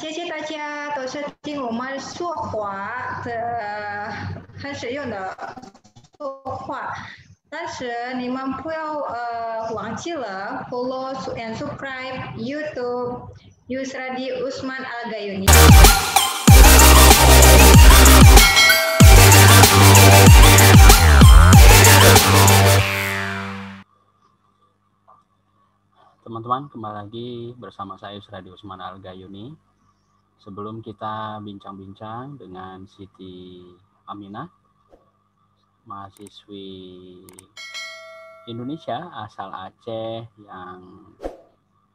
谢谢大家都是听我们说话的很实用的说话，但是你们不要忘记了 follow and subscribe YouTube Yusradi Usman Al Gayuni. Teman-teman, kembali lagi bersama saya Yusradi Usman Al Gayuni. Sebelum kita bincang-bincang dengan Siti Aminah, mahasiswi Indonesia asal Aceh yang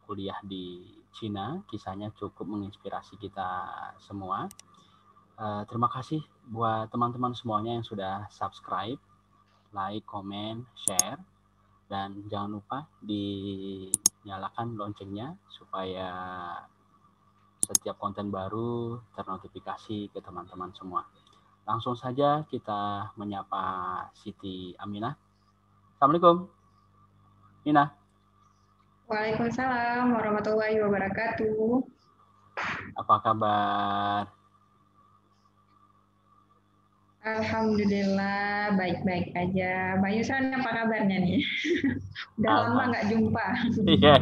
kuliah di Cina, kisahnya cukup menginspirasi kita semua. Terima kasih buat teman-teman semuanya yang sudah subscribe, like, comment, share. Dan jangan lupa dinyalakan loncengnya supaya setiap konten baru ternotifikasi ke teman-teman semua. Langsung saja kita menyapa Siti Aminah. Assalamualaikum, Aminah. Waalaikumsalam warahmatullahi wabarakatuh. Apa kabar? Alhamdulillah baik-baik aja. Mbak Yusran apa kabarnya nih? Udah lama nggak jumpa. Iya.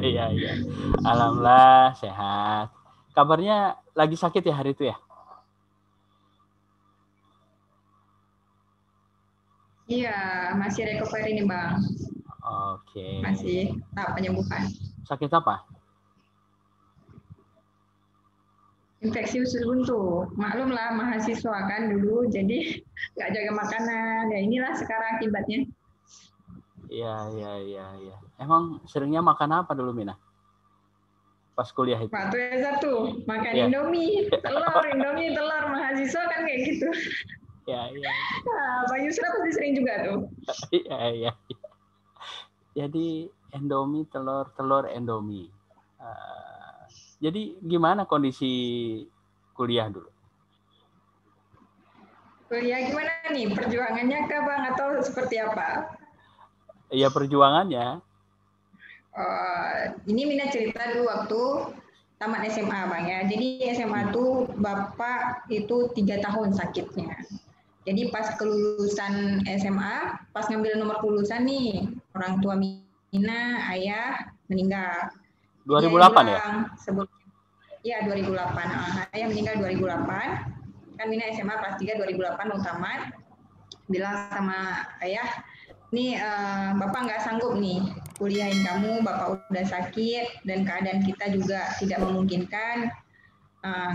Alhamdulillah sehat. Kabarnya lagi sakit ya hari itu ya? Iya, masih recovery nih Bang. Oke. Masih tahap penyembuhan. Sakit apa? Infeksi usus buntu. Maklum lah mahasiswa kan dulu, jadi nggak jaga makanan. Ya inilah sekarang akibatnya. Iya. Emang seringnya makan apa dulu, Mina? Pas kuliah itu? Waktu S1 makan Indomie, telur mahasiswa kan kayak gitu. Iya. Nah, Pak Yusra pasti sering juga tuh. Iya. Jadi Indomie, telur Indomie. Jadi gimana kondisi kuliah dulu? Kuliah gimana nih? Perjuangannya kah Bang atau seperti apa? Iya perjuangannya. Ini Mina cerita dulu waktu tamat SMA Bang ya. Jadi SMA tuh Bapak itu 3 tahun sakitnya. Jadi pas kelulusan SMA, pas ngambil nomor kelulusan nih, orang tua Mina, ayah meninggal. 2008 ya? Iya 2008. Ayah meninggal 2008. Kan Mina SMA kelas 3 2008 mau tamat. Bilang sama ayah, nih Bapak nggak sanggup nih kuliahin kamu, Bapak udah sakit dan keadaan kita juga tidak memungkinkan.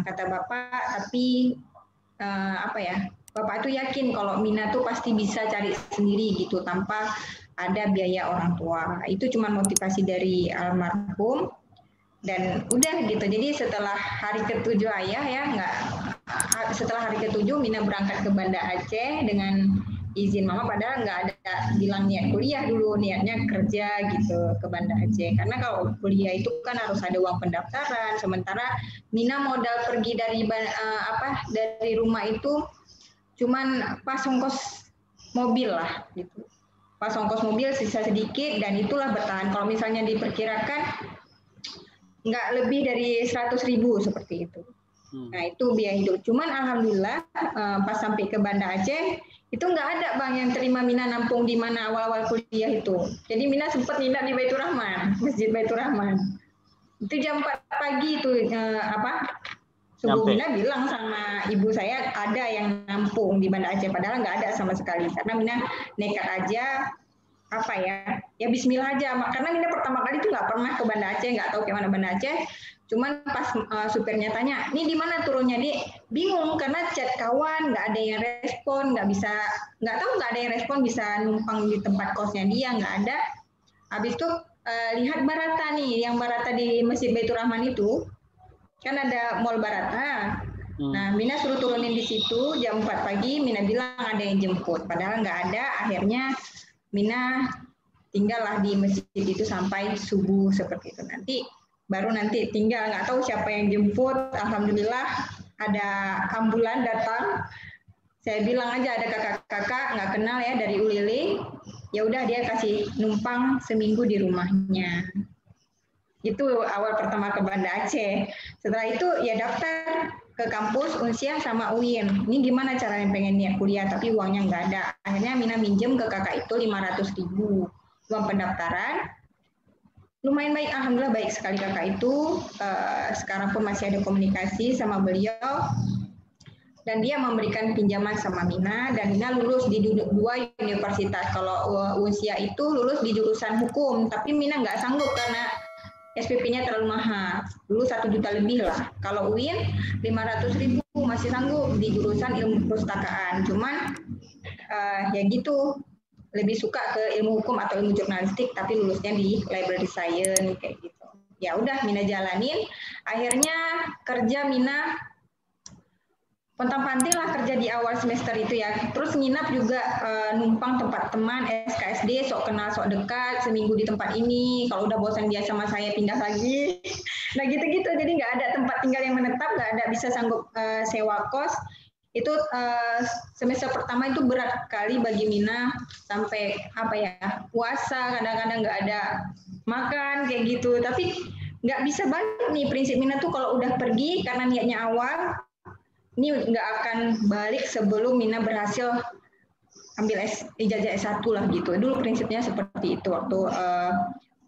Kata Bapak, tapi Bapak tuh yakin kalau Mina tuh pasti bisa cari sendiri gitu tanpa ada biaya orang tua. Itu cuma motivasi dari almarhum. Dan udah gitu, jadi setelah hari ke-7 ayah ya, setelah hari ke-7 Mina berangkat ke Banda Aceh dengan izin mama, padahal nggak ada bilang niat kuliah dulu, niatnya kerja gitu ke Banda Aceh. Karena kalau kuliah itu kan harus ada uang pendaftaran, sementara Mina modal pergi dari rumah itu cuman pas ongkos mobil lah gitu. Pas ongkos mobil sisa sedikit dan itulah bertahan. Kalau misalnya diperkirakan nggak lebih dari 100.000 seperti itu. Nah itu biaya hidup. Cuman alhamdulillah pas sampai ke Banda Aceh itu nggak ada Bang yang terima Mina nampung di mana awal-awal kuliah itu. Jadi Mina sempat nginap di Baitur Rahman, Masjid Baitur Rahman. Itu jam 4 pagi itu subuh Mina bilang sama ibu saya ada yang nampung di Banda Aceh, padahal nggak ada sama sekali. Karena Mina nekat aja ya bismillah aja, karena Mina pertama kali tuh nggak pernah ke Banda Aceh, nggak tahu kayak mana Banda Aceh. Cuman pas supirnya tanya, ini di mana turunnya Dik? Bingung karena chat kawan nggak ada yang respon, nggak ada yang respon bisa numpang di tempat kosnya dia, nggak ada. Habis itu lihat Barata nih, yang Barata di Masjid Baitur Rahman itu kan ada Mall Barata. Nah, Mina suruh turunin di situ jam 4 pagi. Mina bilang ada yang jemput, padahal nggak ada. Akhirnya Mina tinggallah di masjid itu sampai subuh seperti itu. Baru nanti tinggal, nggak tahu siapa yang jemput. Alhamdulillah ada ambulan datang. Saya bilang aja ada kakak-kakak nggak kenal ya dari Ulili. Ya udah dia kasih numpang seminggu di rumahnya. Itu awal pertama ke Banda Aceh. Setelah itu ya daftar ke kampus Unsiah sama UIN. Ini gimana caranya pengen niat kuliah tapi uangnya nggak ada. Akhirnya Mina minjem ke kakak itu 500.000 uang pendaftaran. Lumayan baik, alhamdulillah baik sekali kakak itu. Sekarang pun masih ada komunikasi sama beliau. Dan dia memberikan pinjaman sama Mina, dan Mina lulus di 2 universitas. Kalau Unsiah itu lulus di jurusan hukum, tapi Mina nggak sanggup karena SPP-nya terlalu mahal. Dulu 1 juta lebih lah. Kalau UIN 500.000 masih sanggup di jurusan ilmu perpustakaan. Cuman ya gitu, lebih suka ke ilmu hukum atau ilmu jurnalistik, tapi lulusnya di library science kayak gitu. Ya udah Mina jalanin. Akhirnya kerja Mina pontang-panting lah kerja di awal semester itu ya. Terus nginap juga numpang tempat teman SKSD, sok kenal sok dekat, seminggu di tempat ini. Kalau udah bosan dia sama saya pindah lagi. Nah gitu-gitu. Jadi nggak ada tempat tinggal yang menetap, nggak ada bisa sanggup sewa kos. Itu semester pertama itu berat kali bagi Mina, sampai apa ya, puasa kadang-kadang nggak ada makan kayak gitu. Tapi nggak bisa balik nih, prinsip Mina tuh kalau udah pergi karena niatnya awal, ini nggak akan balik sebelum Mina berhasil ambil ijazah S1 lah gitu. Dulu prinsipnya seperti itu waktu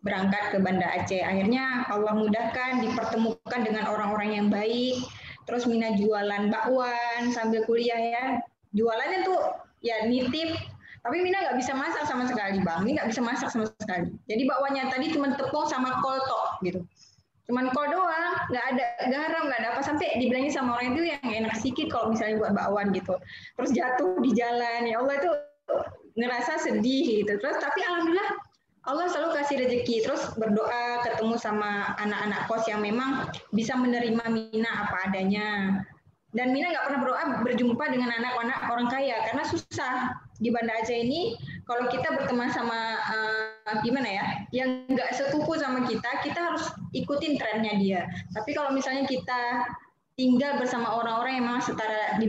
berangkat ke Banda Aceh. Akhirnya Allah mudahkan, dipertemukan dengan orang-orang yang baik. Terus Mina jualan bakwan sambil kuliah ya. Jualannya tuh ya nitip, tapi Mina nggak bisa masak sama sekali Bang. Ini nggak bisa masak sama sekali. Jadi bakwannya tadi cuma tepung sama kol tok gitu. Cuman kol doang, nggak ada garam, nggak ada apa. Sampai dibilangin sama orang itu yang enak sedikit kalau misalnya buat bakwan gitu. Terus jatuh di jalan, ya Allah itu ngerasa sedih gitu. Terus tapi alhamdulillah Allah selalu kasih rezeki. Terus berdoa ketemu sama anak-anak kos yang memang bisa menerima Mina apa adanya. Dan Mina nggak pernah berdoa berjumpa dengan anak-anak orang kaya karena susah di Banda Aceh ini. Kalau kita berteman sama gimana ya, yang nggak sekufu sama kita harus ikutin trennya dia. Tapi kalau misalnya kita tinggal bersama orang-orang yang memang setara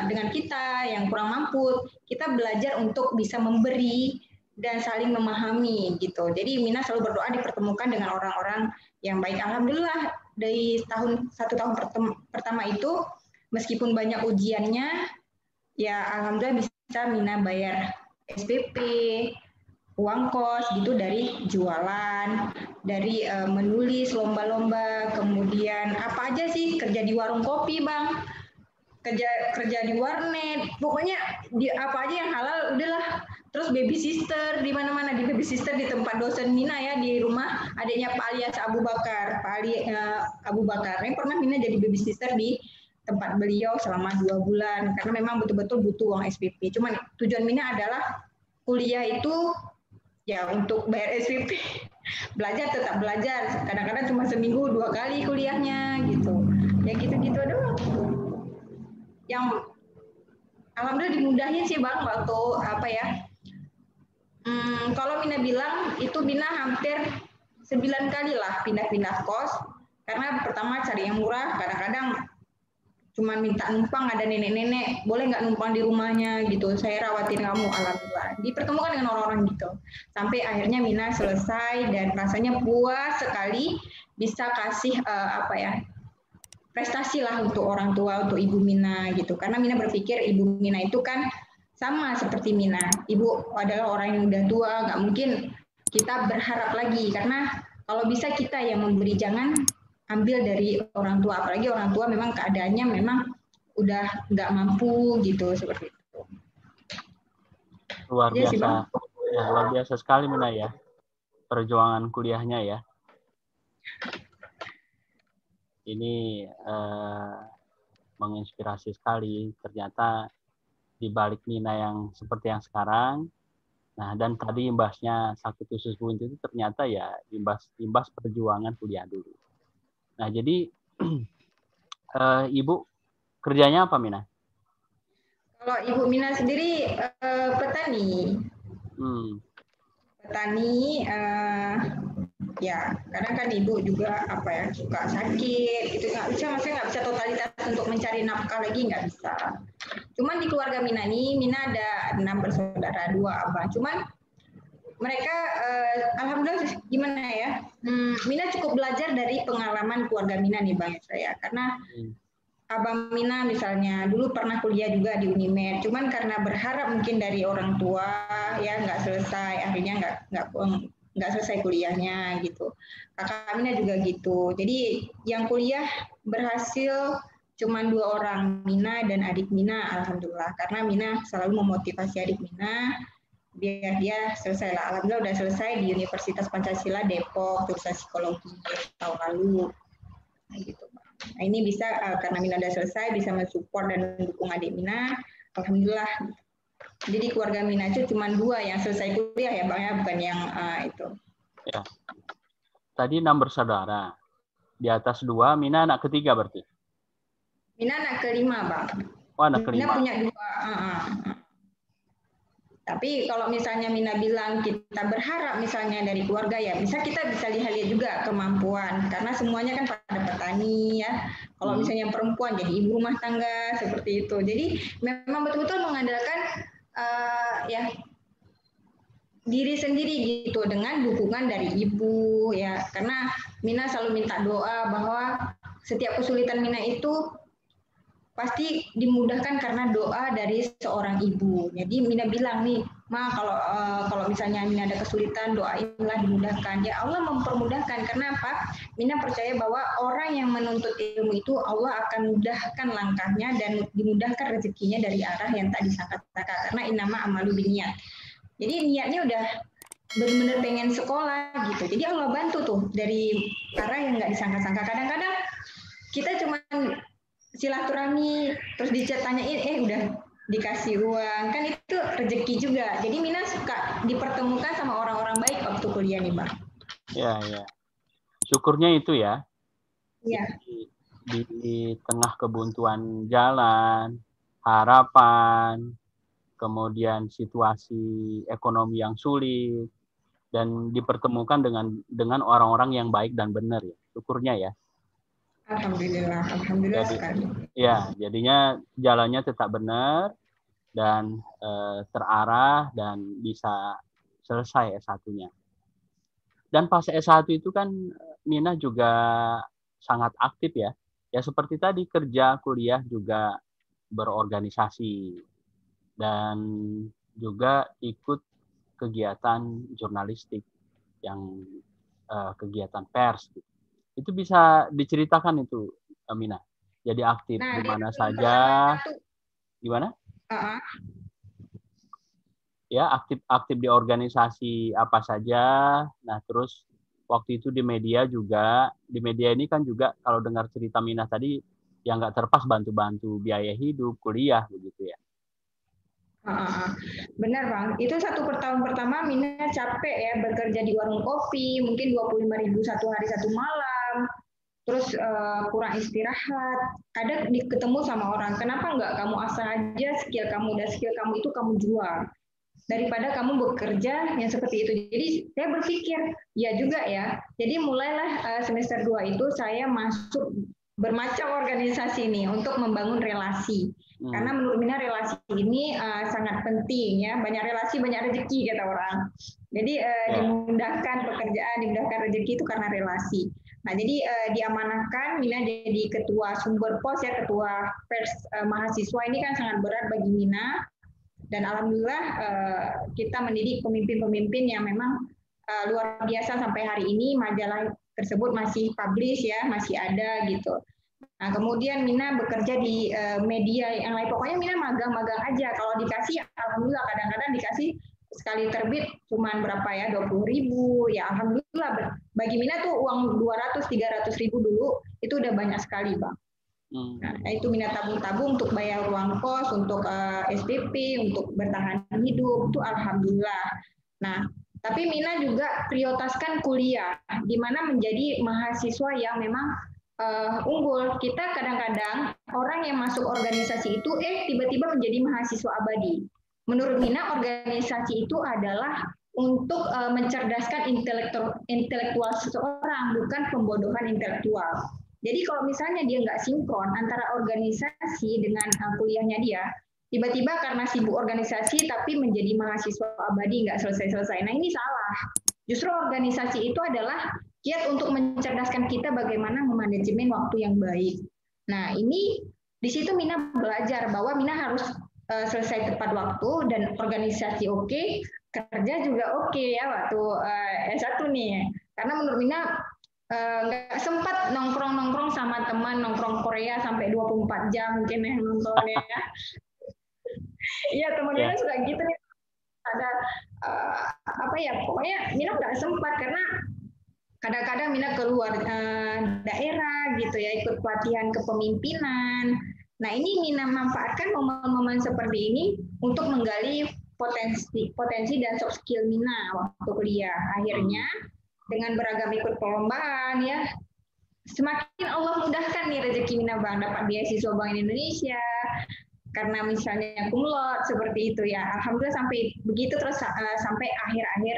dengan kita, yang kurang mampu, kita belajar untuk bisa memberi dan saling memahami gitu. Jadi Mina selalu berdoa dipertemukan dengan orang-orang yang baik. Alhamdulillah dari 1 tahun pertama itu, meskipun banyak ujiannya, ya alhamdulillah bisa Mina bayar SPP, uang kos gitu dari jualan, dari menulis lomba-lomba, kemudian apa aja sih, kerja di warung kopi Bang, kerja di warnet, pokoknya di apa aja yang halal udahlah. Terus baby sister di mana-mana, di baby sister di tempat dosen Mina ya, di rumah adiknya Pak Alias Abu Bakar, Pak Ali Abu Bakar. Yang pernah Mina jadi baby sister di tempat beliau selama 2 bulan karena memang betul-betul butuh uang SPP. Cuman tujuan Mina adalah kuliah itu ya untuk bayar SPP. Belajar tetap belajar. Kadang-kadang cuma seminggu 2 kali kuliahnya gitu. Ya gitu-gitu doang. Yang alhamdulillah dimudahin sih Bang waktu apa ya. Kalau Mina bilang itu Mina hampir 9 kali lah pindah-pindah kos karena pertama cari yang murah, kadang-kadang cuma minta numpang, ada nenek-nenek boleh nggak numpang di rumahnya gitu, saya rawatin kamu, alhamdulillah dipertemukan dengan orang-orang gitu sampai akhirnya Mina selesai dan rasanya puas sekali bisa kasih apa ya, prestasi lah untuk orang tua, untuk ibu Mina gitu, karena Mina berpikir ibu Mina itu kan sama seperti Mina, ibu adalah orang yang udah tua, nggak mungkin kita berharap lagi, karena kalau bisa kita yang memberi, jangan ambil dari orang tua, apalagi orang tua memang keadaannya memang udah nggak mampu gitu, seperti itu. Luar biasa, ya, luar biasa sekali Mina ya, perjuangan kuliahnya ya. Ini menginspirasi sekali, ternyata di balik Mina yang seperti yang sekarang. Nah, dan tadi imbasnya sakit usus buntu itu ternyata ya imbas perjuangan kuliah dulu. Nah, jadi Ibu kerjanya apa, Mina? Kalau Ibu Mina sendiri petani. Petani, ya kadang kan ibu juga apa ya suka sakit, itu nggak bisa, maksudnya nggak bisa totalitas untuk mencari nafkah lagi, nggak bisa. Cuman di keluarga Mina ini, Mina ada 6 bersaudara, 2 abang. Cuman mereka alhamdulillah gimana ya, Mina cukup belajar dari pengalaman keluarga Mina nih Bang saya, karena Abang Mina misalnya dulu pernah kuliah juga di Unimed, cuman karena berharap mungkin dari orang tua ya nggak selesai, akhirnya nggak selesai kuliahnya gitu. Kakak Mina juga gitu. Jadi yang kuliah berhasil cuma 2 orang, Mina dan adik Mina, alhamdulillah. Karena Mina selalu memotivasi adik Mina biar dia selesai lah. Alhamdulillah udah selesai di Universitas Pancasila Depok, jurusan psikologi tahun lalu. Nah, gitu. Nah, ini bisa karena Mina udah selesai bisa mensupport dan mendukung adik Mina, alhamdulillah. Jadi keluarga Mina itu cuma 2 yang selesai kuliah ya Bang ya, bukan yang itu. Ya. Tadi 6 bersaudara. Di atas 2, Mina anak ketiga berarti? Mina anak kelima Bang. Oh, anak kelima. Mina punya 2. Tapi kalau misalnya Mina bilang kita berharap misalnya dari keluarga ya, kita bisa lihat juga kemampuan karena semuanya kan pada petani ya. Kalau misalnya perempuan jadi ibu rumah tangga seperti itu. Jadi memang betul-betul mengandalkan ya diri sendiri gitu dengan dukungan dari ibu ya. Karena Mina selalu minta doa bahwa setiap kesulitan Mina itu pasti dimudahkan karena doa dari seorang ibu. Jadi Mina bilang nih, Ma, kalau misalnya Mina ada kesulitan, doainlah dimudahkan. Ya Allah mempermudahkan. Karena apa? Mina percaya bahwa orang yang menuntut ilmu itu Allah akan mudahkan langkahnya dan dimudahkan rezekinya dari arah yang tak disangka-sangka. Karena innama amalu binniyat. Jadi niatnya udah benar-benar pengen sekolah gitu. Jadi Allah bantu tuh dari arah yang nggak disangka-sangka. Kadang-kadang kita cuma silaturahmi terus ditanyain udah dikasih uang, kan itu rezeki juga. Jadi Mina suka dipertemukan sama orang-orang baik waktu kuliah nih Bang. Ya, ya. Syukurnya itu ya. Iya. Di tengah kebuntuan jalan, harapan, kemudian situasi ekonomi yang sulit, dan dipertemukan dengan orang-orang yang baik dan benar ya. Syukurnya ya. Alhamdulillah sekali. Ya, jadinya jalannya tetap benar dan terarah dan bisa selesai S1-nya. Dan pas S1 itu kan Mina juga sangat aktif ya. Ya seperti tadi kerja, kuliah juga berorganisasi dan juga ikut kegiatan jurnalistik yang kegiatan pers gitu. Itu bisa diceritakan itu, Mina. Jadi aktif di mana saja. Gimana? Ya, aktif di organisasi apa saja. Nah, terus waktu itu di media juga. Di media ini kan juga kalau dengar cerita Mina tadi, yang nggak terpas bantu-bantu biaya hidup, kuliah, begitu ya. Benar Bang, itu 1 tahun pertama Mina capek ya bekerja di warung kopi, mungkin 25.000 1 hari 1 malam, terus kurang istirahat. Ada ketemu sama orang, kenapa nggak kamu asal aja skill kamu itu kamu jual daripada kamu bekerja yang seperti itu. Jadi saya berpikir ya juga ya. Jadi mulailah semester 2 itu saya masuk bermacam organisasi nih untuk membangun relasi. Karena menurut Mina relasi ini sangat penting ya, banyak relasi banyak rezeki kata orang. Jadi dimudahkan pekerjaan, dimudahkan rezeki itu karena relasi. Nah jadi diamanahkan Mina jadi ketua sumber pos ya, ketua pers mahasiswa ini kan sangat berat bagi Mina. Dan alhamdulillah kita mendidik pemimpin-pemimpin yang memang luar biasa sampai hari ini majalah tersebut masih publish ya, masih ada gitu. Nah, kemudian Mina bekerja di media yang lain. Pokoknya Mina magang-magang aja. Kalau dikasih, alhamdulillah kadang-kadang dikasih sekali terbit cuman berapa ya, 20.000. Ya alhamdulillah. Bagi Mina tuh uang 200-300 ribu dulu, itu udah banyak sekali Bang. Nah, itu Mina tabung-tabung untuk bayar uang kos, untuk SPP, untuk bertahan hidup. Itu alhamdulillah. Nah, tapi Mina juga prioritaskan kuliah, di mana menjadi mahasiswa yang memang unggul. Kita kadang-kadang orang yang masuk organisasi itu tiba-tiba menjadi mahasiswa abadi. Menurut Mina organisasi itu adalah untuk mencerdaskan intelektual seseorang, bukan pembodohan intelektual. Jadi kalau misalnya dia nggak sinkron antara organisasi dengan kuliahnya dia, tiba-tiba karena sibuk organisasi tapi menjadi mahasiswa abadi nggak selesai-selesai. Nah ini salah. Justru organisasi itu adalah kiat untuk mencerdaskan kita bagaimana memanajemen waktu yang baik. Nah ini di situ Mina belajar bahwa Mina harus selesai tepat waktu dan organisasi oke, kerja juga oke ya waktu S1 nih. Karena menurut Mina nggak sempat nongkrong sama teman, nongkrong Korea sampai 24 jam mungkin yang nontonnya ya. Iya teman Mina suka gitu nih. Ada apa ya, pokoknya Mina nggak sempat karena kadang-kadang Mina keluar daerah gitu ya, ikut pelatihan kepemimpinan. Nah ini Mina manfaatkan momen-momen seperti ini untuk menggali potensi dan soft skill Mina waktu kuliah. Akhirnya dengan beragam ikut perlombaan ya, semakin Allah mudahkan nih rezeki Mina Bang, dapat beasiswa Bank Indonesia, karena misalnya cum laude seperti itu ya. Alhamdulillah sampai begitu terus sampai akhir-akhir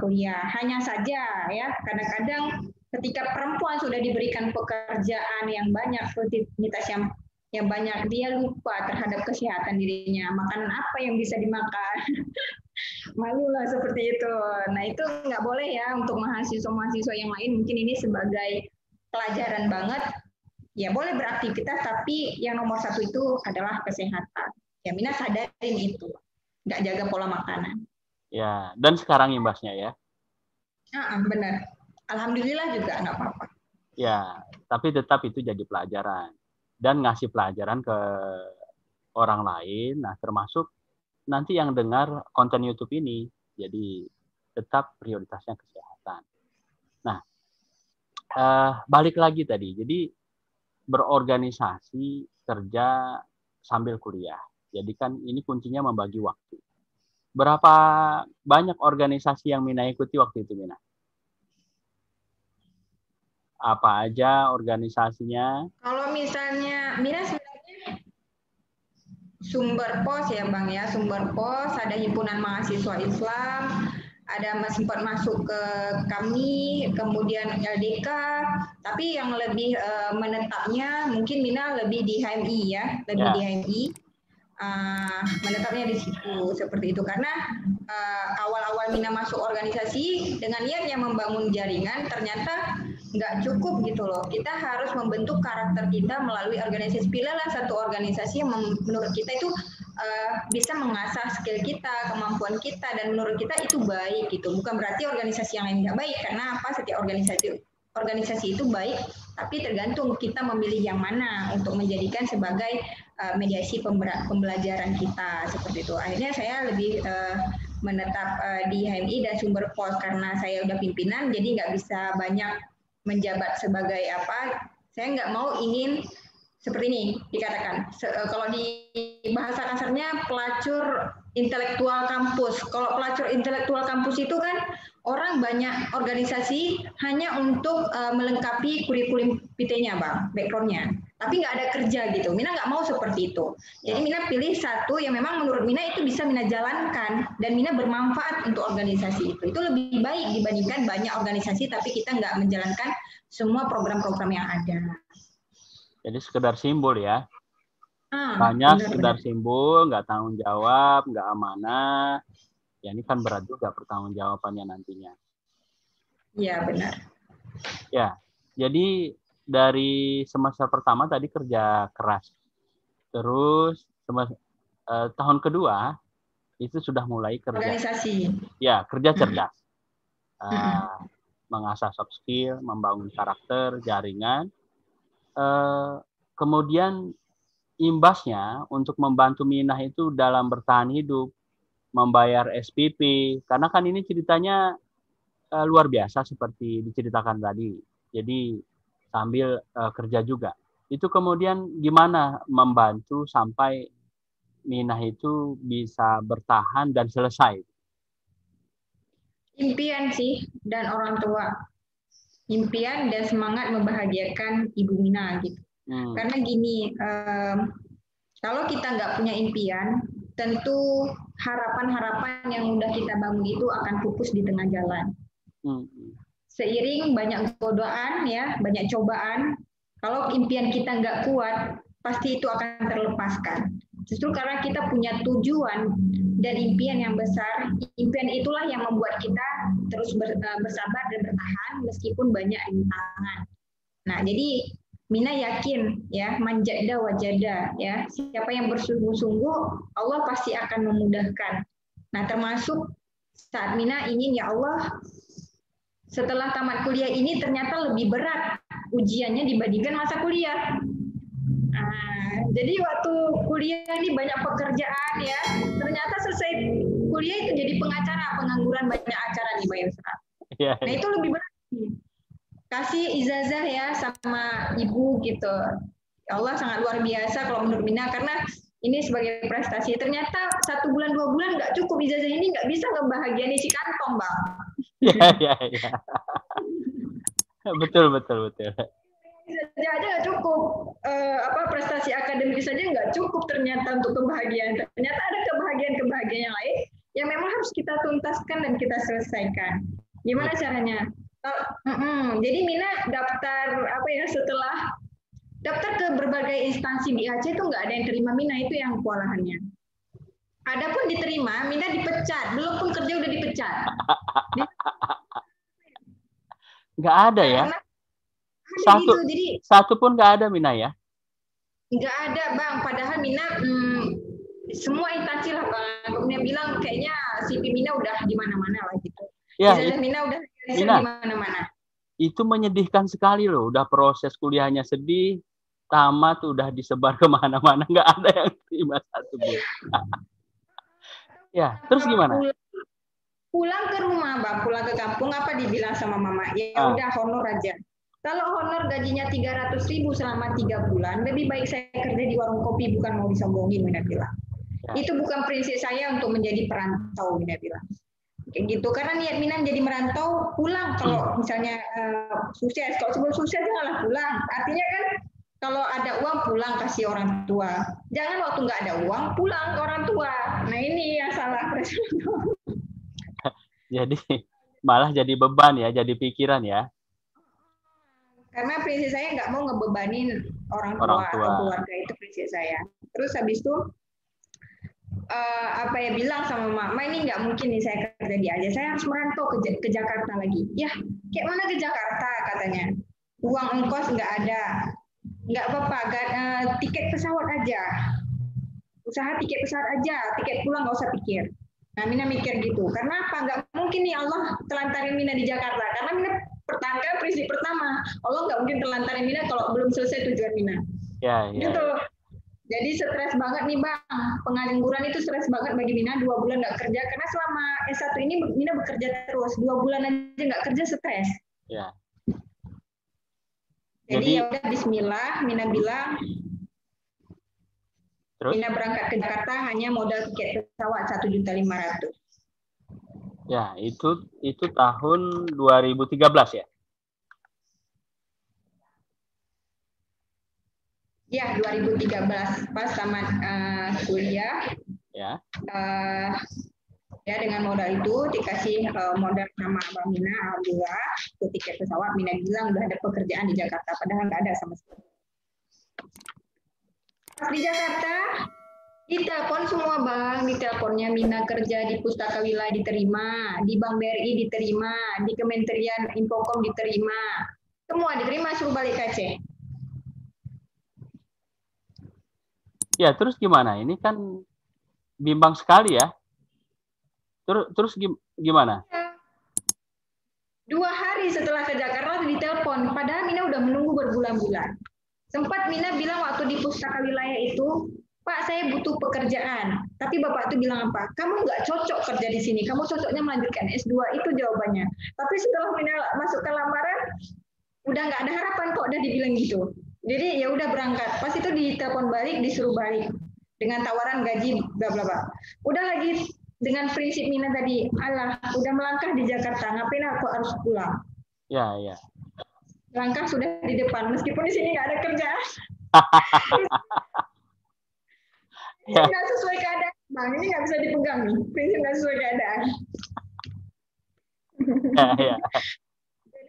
kuliah. Hanya saja ya kadang-kadang ketika perempuan sudah diberikan pekerjaan yang banyak, rutinitas yang banyak, dia lupa terhadap kesehatan dirinya. Makanan apa yang bisa dimakan? Malulah seperti itu. Nah itu nggak boleh ya untuk mahasiswa-mahasiswa yang lain. Mungkin ini sebagai pelajaran banget. Ya boleh beraktivitas, tapi yang nomor satu itu adalah kesehatan. Ya Mina sadarin itu, nggak jaga pola makanan. Ya, dan sekarang imbasnya ya. Benar. Alhamdulillah juga nggak apa-apa. Ya, tapi tetap itu jadi pelajaran dan ngasih pelajaran ke orang lain. Nah, termasuk nanti yang dengar konten YouTube ini. Jadi tetap prioritasnya kesehatan. Nah, balik lagi tadi. Jadi berorganisasi, kerja sambil kuliah. Jadi kan ini kuncinya membagi waktu. Berapa banyak organisasi yang Mina ikuti waktu itu, Mina? Apa aja organisasinya? Kalau misalnya Mina sebenarnya Sumber Pos ya Bang ya, Sumber Pos, ada himpunan mahasiswa Islam, ada sempat masuk ke kami, kemudian LDK, tapi yang lebih menetapnya mungkin Mina lebih di HMI ya, lebih di HMI. Menetapnya di situ seperti itu karena awal-awal Mina masuk organisasi dengan niatnya membangun jaringan, ternyata nggak cukup gitu loh. Kita harus membentuk karakter kita melalui organisasi. Pilihlah satu organisasi yang menurut kita itu bisa mengasah skill kita, kemampuan kita, dan menurut kita itu baik gitu. Bukan berarti organisasi yang lain nggak baik, karena apa? Setiap organisasi itu baik, tapi tergantung kita memilih yang mana untuk menjadikan sebagai mediasi pembelajaran kita seperti itu. Akhirnya saya lebih menetap di HMI dan Sumber Pos karena saya udah pimpinan, jadi nggak bisa banyak menjabat sebagai apa. Saya nggak mau ingin seperti ini dikatakan. Kalau di bahasa kasarnya pelacur intelektual kampus. Kalau pelacur intelektual kampus itu kan orang banyak organisasi hanya untuk melengkapi kurikulum PT-nya, Bang, background-nya. Tapi nggak ada kerja gitu. Mina nggak mau seperti itu. Jadi Mina pilih satu yang memang menurut Mina itu bisa Mina jalankan dan Mina bermanfaat untuk organisasi itu. Itu lebih baik dibandingkan banyak organisasi tapi kita nggak menjalankan semua program-program yang ada. Jadi sekedar simbol ya. Banyak sekedar simbol, nggak tanggung jawab, nggak amanah. Ya ini kan berat juga pertanggungjawabannya nantinya. Iya benar. Ya, jadi dari semester pertama tadi kerja keras. Terus tahun kedua itu sudah mulai kerja. Organisasi. Ya, kerja cerdas. Mengasah soft skill, membangun karakter, jaringan. Kemudian imbasnya untuk membantu Minah itu dalam bertahan hidup, membayar SPP. Karena kan ini ceritanya luar biasa seperti diceritakan tadi. Jadi sambil kerja juga. Itu kemudian gimana membantu sampai Minah itu bisa bertahan dan selesai? Impian sih dan orang tua. Impian dan semangat membahagiakan Ibu Mina gitu. Karena gini, kalau kita nggak punya impian, tentu harapan-harapan yang udah kita bangun itu akan pupus di tengah jalan. Seiring banyak godaan ya, banyak cobaan, kalau impian kita nggak kuat, pasti itu akan terlepaskan. Justru karena kita punya tujuan dan impian yang besar, impian itulah yang membuat kita terus bersabar dan bertahan meskipun banyak rintangan. Nah, jadi Mina yakin ya, manjada wajada ya, siapa yang bersungguh-sungguh Allah pasti akan memudahkan. Nah, termasuk saat Mina ingin ya Allah setelah tamat kuliah ini ternyata lebih berat ujiannya dibandingkan masa kuliah. Nah, jadi waktu kuliah ini banyak pekerjaan ya, ternyata selesai kuliah itu jadi pengacara, pengangguran banyak acara nih Mbak Yusra. Nah, itu lebih berat. Kasih ijazah ya sama ibu gitu. Ya Allah sangat luar biasa kalau menurut Mina karena ini sebagai prestasi. Ternyata 1 bulan 2 bulan nggak cukup ijazah ini nggak bisa ngebahagiain isi kantong Bang. Iya. Betul. Ijazah aja nggak cukup. Prestasi akademik saja nggak cukup ternyata untuk kebahagiaan. Ternyata ada kebahagiaan yang lain yang memang harus kita tuntaskan dan kita selesaikan. Gimana caranya? Jadi Mina daftar setelah daftar ke berbagai instansi di Aceh itu nggak ada yang terima Mina, itu yang kewalahannya. Adapun diterima, Mina dipecat, belum pun kerja udah dipecat. Nggak ada ya? Satu pun nggak ada Mina ya? Nggak ada Bang, padahal Mina semua instansi lah Bang. Mina bilang kayaknya CV Mina udah di mana-mana lah gitu. Ya, Mina udah di mana-mana. Itu menyedihkan sekali loh. Udah proses kuliahnya sedih, tamat udah disebar kemana-mana, nggak ada yang terima 1 bulan. Ya, terus gimana? Pulang ke rumah Bang, pulang ke kampung apa dibilang sama mama? Ya udah honor aja. Kalau honor gajinya 300.000 selama 3 bulan, lebih baik saya kerja di warung kopi bukan mau disombongin, Mina bilang. Ya. Itu bukan prinsip saya untuk menjadi perantau, Mina bilang. Kayak gitu, karena niat Mina menjadi merantau pulang kalau misalnya sukses, kalau sebelum sukses janganlah pulang. Artinya kan kalau ada uang pulang kasih orang tua, jangan waktu nggak ada uang pulang ke orang tua. Nah ini yang salah. Jadi malah jadi beban ya, jadi pikiran ya. Karena prinsip saya nggak mau ngebebanin orang tua atau keluarga, itu prinsip saya. Terus habis itu bilang sama mama, ini nggak mungkin nih saya kerja di Aceh, saya harus merantau ke Jakarta lagi. Ya, kayak mana ke Jakarta katanya? Uang ongkos nggak ada, nggak apa-apa, tiket pesawat aja, usaha tiket pesawat aja, tiket pulang nggak usah pikir. Nah, Mina mikir gitu, karena apa? Nggak mungkin nih Allah telantarin Mina di Jakarta, karena Mina prinsip pertama, Allah nggak mungkin telantarin Mina kalau belum selesai tujuan Mina. Ya. Gitu. Jadi stres banget nih Bang, pengangguran itu stres banget bagi Mina, 2 bulan nggak kerja, karena selama S1 ini Mina bekerja terus, 2 bulan aja nggak kerja stres. Ya. Jadi ya udah Bismillah, Mina bilang, terus? Mina berangkat ke Jakarta hanya modal tiket pesawat 1.500.000. Ya, itu tahun 2013 ya? Ya, 2013 pas tamat kuliah. Ya. Ya dengan modal itu dikasih modal sama Abang Mina, alhamdulillah, ke tiket pesawat. Mina bilang udah ada pekerjaan di Jakarta, padahal nggak ada sama sekali. Pas di Jakarta, ditelepon semua Bang, diteleponnya Mina kerja di Pustaka Wilayah diterima, di Bank BRI diterima, di Kementerian Infokom diterima, semua diterima, suruh balik ke Aceh. Ya, terus gimana? Ini kan bimbang sekali ya. Terus gimana? 2 hari setelah ke Jakarta ditelepon, padahal Mina udah menunggu berbulan-bulan. Sempat Mina bilang waktu di Pustaka Wilayah itu, Pak, saya butuh pekerjaan. Tapi Bapak itu bilang apa? Kamu nggak cocok kerja di sini, kamu cocoknya melanjutkan S2, itu jawabannya. Tapi setelah Mina masuk ke lamaran, udah nggak ada harapan kok, udah dibilang gitu. Jadi ya udah berangkat. Pas itu ditelepon balik, disuruh balik dengan tawaran gaji bla bla bla. Udah lagi dengan prinsip Mina tadi, alah, udah melangkah di Jakarta, ngapain aku harus pulang? Ya. Langkah sudah di depan, meskipun di sini nggak ada kerjaan. Ini nggak sesuai keadaan, Bang. Ini nggak bisa dipegang nih. Prinsip nggak sesuai keadaan. Ya.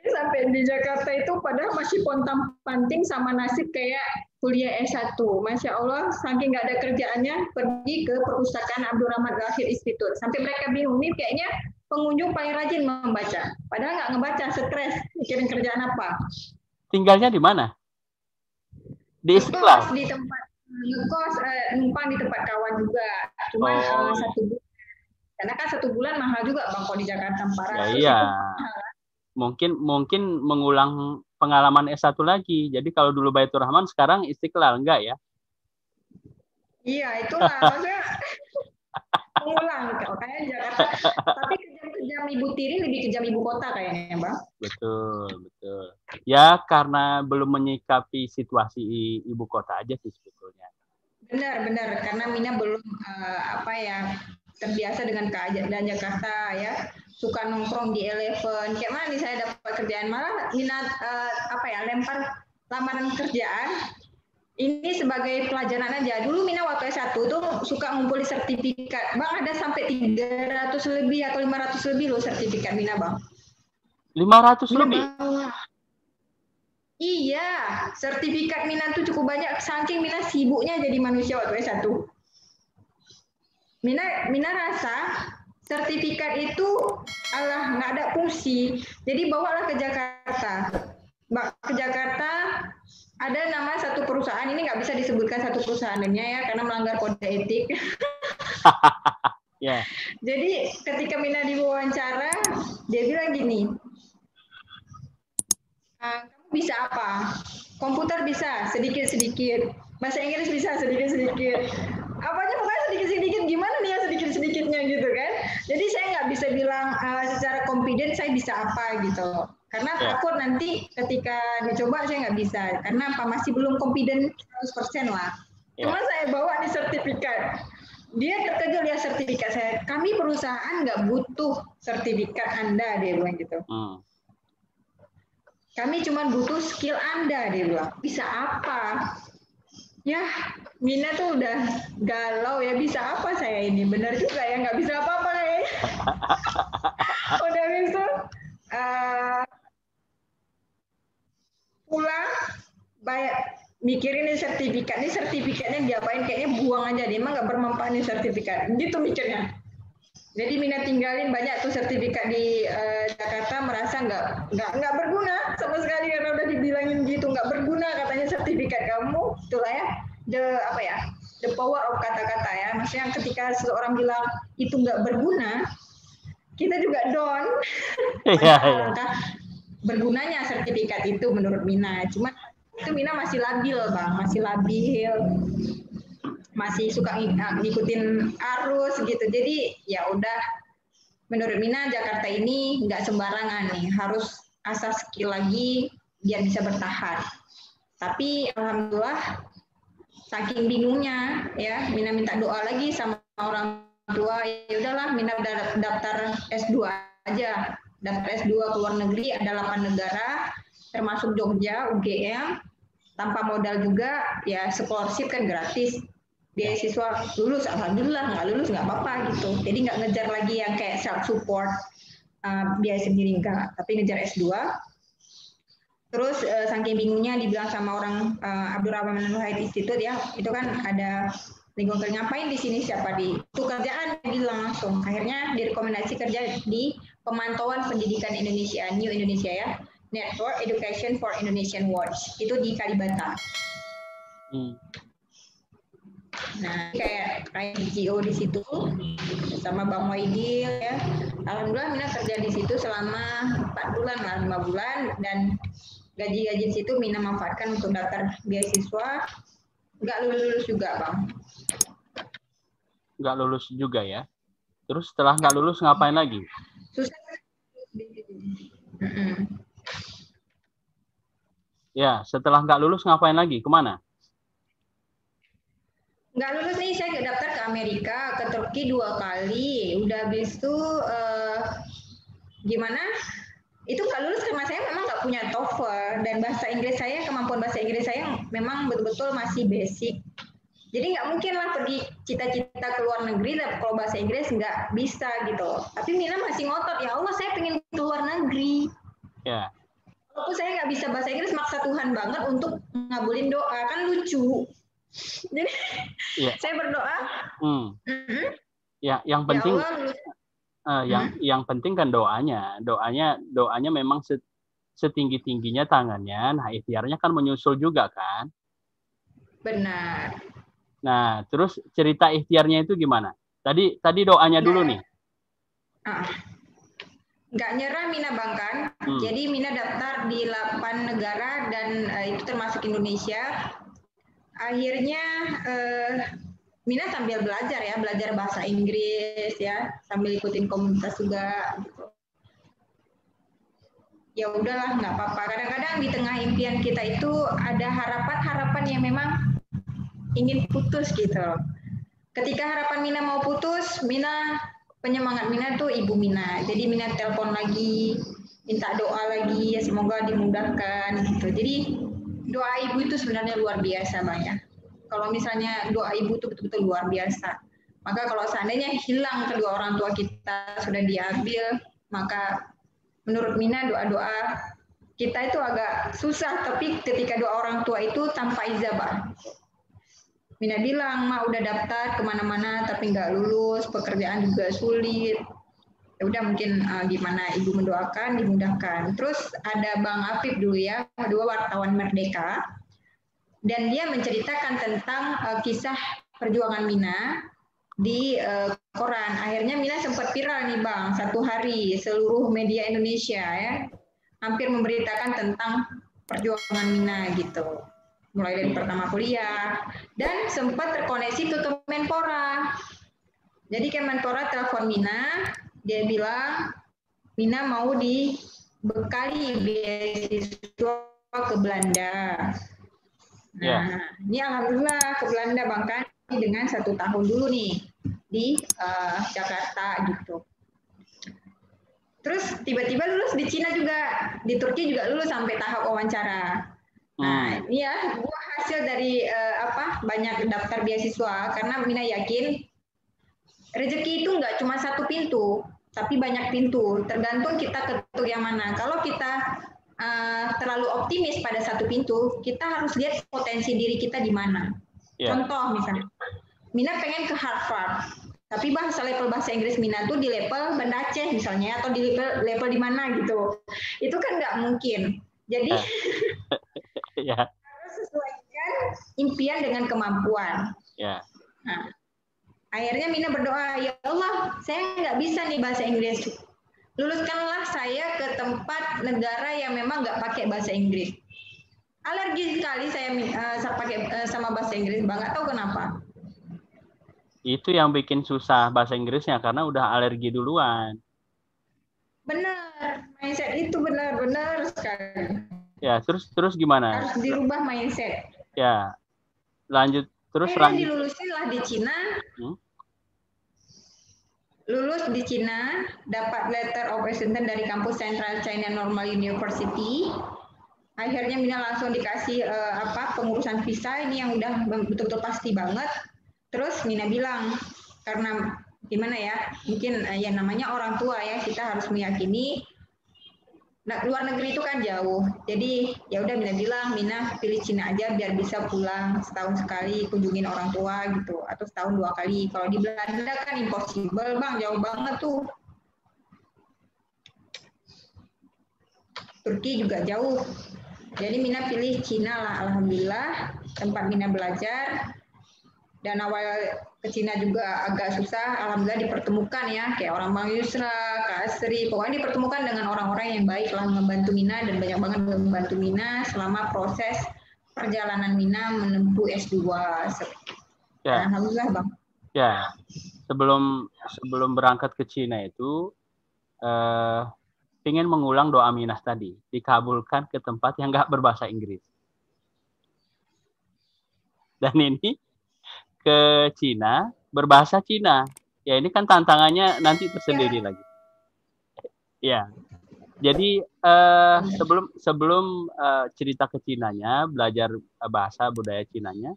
Sampai di Jakarta itu padahal masih pontang-panting sama nasib kayak kuliah S1. Masya Allah, saking nggak ada kerjaannya, pergi ke perpustakaan Abdurrahman Al-Akhir Institute. Sampai mereka bingung, nih kayaknya pengunjung paling rajin membaca. Padahal nggak ngebaca, stres, mikirin kerjaan apa. Tinggalnya di mana? Di Istiqlal? Di tempat ngekos, numpang di tempat kawan juga. Cuman 1 bulan. Karena kan 1 bulan mahal juga Bang, kalau di Jakarta 400. Ya, iya. Mungkin mengulang pengalaman S1 lagi. Jadi kalau dulu Baitur Rahman, sekarang Istiqlal, enggak ya? Iya, itulah maksudnya mengulang kayak Jakarta. Tapi kejam Ibu Tiri lebih kejam ibu kota kayaknya, Bang. Betul. Ya, karena belum menyikapi situasi ibu kota aja sih sebetulnya. Benar. Karena Mina belum terbiasa dengan keadaan Jakarta ya. Suka nongkrong di Eleven. Kayak mana nih saya dapat kerjaan, malah Mina lempar lamaran kerjaan. Ini sebagai pelajaran aja. Dulu Mina waktu S1 tuh suka ngumpulin sertifikat. Bang, ada sampai 300 lebih atau 500 lebih loh sertifikat Mina, Bang. 500 lebih? Iya, sertifikat Mina tuh cukup banyak. Saking Mina sibuknya jadi manusia waktu S1. Mina rasa sertifikat itu nggak ada fungsi. Jadi bawalah ke Jakarta. Ke Jakarta ada nama satu perusahaan, ini nggak bisa disebutkan satu perusahaannya ya karena melanggar kode etik. Yeah. Jadi ketika Mina diwawancara, dia bilang gini, kamu bisa apa? Komputer bisa sedikit-sedikit, bahasa Inggris bisa sedikit-sedikit. Apanya pokoknya sedikit-sedikit, gimana nih ya sedikit-sedikitnya gitu kan. Jadi saya nggak bisa bilang secara confident saya bisa apa gitu. Karena takut nanti ketika dicoba saya nggak bisa. Karena masih belum confident 100% lah. Cuma saya bawa nih sertifikat. Dia terkejut lihat sertifikat saya. Kami perusahaan nggak butuh sertifikat Anda, dia bilang gitu. Kami cuma butuh skill Anda, dia bilang. Bisa apa? Ya, Mina tuh udah galau ya, bisa apa saya ini? Benar juga ya, nggak bisa apa-apa kayaknya. Udah gitu, pulang, mikirin nih sertifikatnya diapain, kayaknya buang aja, dia emang nggak bermanfaat nih sertifikat. Gitu mikirnya. Jadi Mina tinggalin banyak tuh sertifikat di Jakarta, merasa nggak berguna sama sekali karena udah dibilangin gitu, nggak berguna katanya sertifikat kamu. Itulah ya the power of kata-kata ya. Maksudnya ketika seseorang bilang itu nggak berguna, kita juga down. Bergunanya sertifikat itu menurut Mina. Cuma itu Mina masih labil Bang, masih suka ngikutin arus gitu. Jadi ya udah, menurut Mina Jakarta ini nggak sembarangan nih, harus asah skill lagi biar bisa bertahan. Tapi alhamdulillah saking bingungnya ya, Mina minta doa lagi sama orang tua. Ya udahlah, Mina udah daftar S2 aja. Daftar S2 ke luar negeri, ada 8 negara termasuk Jogja, UGM, tanpa modal juga, ya scholarship kan gratis. Beasiswa lulus, alhamdulillah, nggak lulus nggak apa-apa gitu. Jadi nggak ngejar lagi yang kayak self support biaya sendiri, enggak, tapi ngejar S2. Terus saking bingungnya dibilang sama orang Abdurrahman Al-Akhir Institute ya, itu kan ada lingkungan ngapain di sini, siapa di itu kerjaan, bilang langsung. Akhirnya direkomendasi kerja di Pemantauan Pendidikan Indonesia, New Indonesia ya, Network Education for Indonesian Watch, itu di Kalibata. Nah, kayak NGO di situ sama Bang Waidil ya. Alhamdulillah Mina kerja di situ selama 4 bulan lah, 5 bulan, dan gaji-gaji di situ Mina manfaatkan untuk daftar beasiswa. Nggak lulus juga, Bang. Nggak lulus juga ya. Terus setelah nggak lulus ngapain lagi? Susah. Ya, setelah nggak lulus ngapain lagi? Kemana? Nggak lulus nih, saya daftar ke Amerika, ke Turki 2 kali. Udah habis itu gimana? Itu nggak lulus karena saya memang nggak punya TOEFL, dan bahasa Inggris saya, kemampuan bahasa Inggris saya memang betul-betul masih basic. Jadi nggak mungkin lah pergi cita-cita ke luar negeri kalau bahasa Inggris nggak bisa gitu. Tapi Mina masih ngotot, ya Allah saya pengen ke luar negeri. Ya. Walaupun saya nggak bisa bahasa Inggris, maksa Tuhan banget untuk ngabulin doa, kan lucu. Jadi Iya. saya berdoa, Ya, yang ya penting Allah, yang penting kan doanya memang setinggi-tingginya tangannya. Nah, ikhtiarnya kan menyusul juga kan. benar. Nah, terus cerita ikhtiarnya itu gimana? Tadi doanya dulu nih. Nggak nyerah Mina Bang kan. Jadi Mina daftar di 8 negara dan itu termasuk Indonesia. Akhirnya Mina sambil belajar ya, belajar bahasa Inggris ya, sambil ikutin komunitas juga gitu. Ya udahlah, nggak apa-apa. Kadang-kadang di tengah impian kita itu ada harapan-harapan yang memang ingin putus gitu. Ketika harapan Mina mau putus, penyemangat Mina tuh Ibu Mina. Jadi Mina telepon lagi, minta doa lagi, ya semoga dimudahkan gitu. Jadi doa ibu itu sebenarnya luar biasa Bang ya. Kalau misalnya doa ibu itu betul-betul luar biasa. Maka kalau seandainya hilang kedua orang tua kita sudah diambil, maka menurut Mina doa-doa kita itu agak susah, tapi ketika doa orang tua itu tanpa ijabah. Mina bilang, Ma udah daftar kemana-mana tapi nggak lulus, pekerjaan juga sulit. Ya udah mungkin gimana ibu mendoakan, dimudahkan. Terus ada Bang Afif dulu ya, kedua wartawan Merdeka, dan dia menceritakan tentang kisah perjuangan Mina di koran. Akhirnya Mina sempat viral nih Bang, satu hari seluruh media Indonesia ya, hampir memberitakan tentang perjuangan Mina gitu. Mulai dari pertama kuliah, dan sempat terkoneksi ke Kemenpora. Jadi Kemenpora telepon Mina, dia bilang Mina mau dibekali beasiswa ke Belanda. Nah, ini alhamdulillah ke Belanda Bang kan dengan 1 tahun dulu nih di Jakarta gitu. Terus tiba-tiba lulus di Cina juga, di Turki juga lulus sampai tahap wawancara. Nah, ini ya buah hasil dari banyak daftar beasiswa, karena Mina yakin rezeki itu nggak cuma satu pintu, tapi banyak pintu. Tergantung kita ketuk yang mana. Kalau kita terlalu optimis pada satu pintu, kita harus lihat potensi diri kita di mana. Contoh misalnya, Mina pengen ke Harvard, tapi level bahasa Inggris Mina tuh di level Banda Aceh misalnya, atau di level di mana gitu. Itu kan nggak mungkin. Jadi harus sesuaikan impian dengan kemampuan. Nah, akhirnya Mina berdoa, ya Allah, saya nggak bisa nih bahasa Inggris. Luluskanlah saya ke tempat negara yang memang nggak pakai bahasa Inggris. Alergi sekali saya pakai sama bahasa Inggris, Bang. Nggak tahu kenapa. Itu yang bikin susah bahasa Inggrisnya, karena udah alergi duluan. Benar, mindset itu benar-benar sekali. Ya, terus gimana? Harus dirubah mindset. Ya, lanjut. Terus dilulusin lah di Cina. Lulus di Cina, dapat letter of acceptance dari kampus Central China Normal University. Akhirnya Mina langsung dikasih pengurusan visa, ini yang udah betul-betul pasti banget. Terus Mina bilang, karena gimana ya, mungkin ya namanya orang tua ya, kita harus meyakini. Nah, luar negeri itu kan jauh, jadi ya udah Mina bilang, Mina pilih Cina aja biar bisa pulang setahun sekali kunjungin orang tua gitu, atau setahun 2 kali. Kalau di Belanda kan impossible Bang, jauh banget tuh. Turki juga jauh. Jadi Mina pilih Cina lah, alhamdulillah tempat Mina belajar. Dan awal ke Cina juga agak susah, alhamdulillah dipertemukan ya, kayak orang Bang Yusra, Kak Asri, pokoknya dipertemukan dengan orang-orang yang baik lah, membantu Mina, dan banyak banget membantu Mina selama proses perjalanan Mina menempuh S2. Ya. Alhamdulillah Bang. Ya, sebelum berangkat ke Cina itu, ingin mengulang doa Minah tadi, dikabulkan ke tempat yang nggak berbahasa Inggris. Dan ini ke Cina berbahasa Cina. Ya, ini kan tantangannya nanti tersendiri lagi. Ya. Jadi sebelum cerita ke Cinanya, belajar bahasa budaya Cinanya,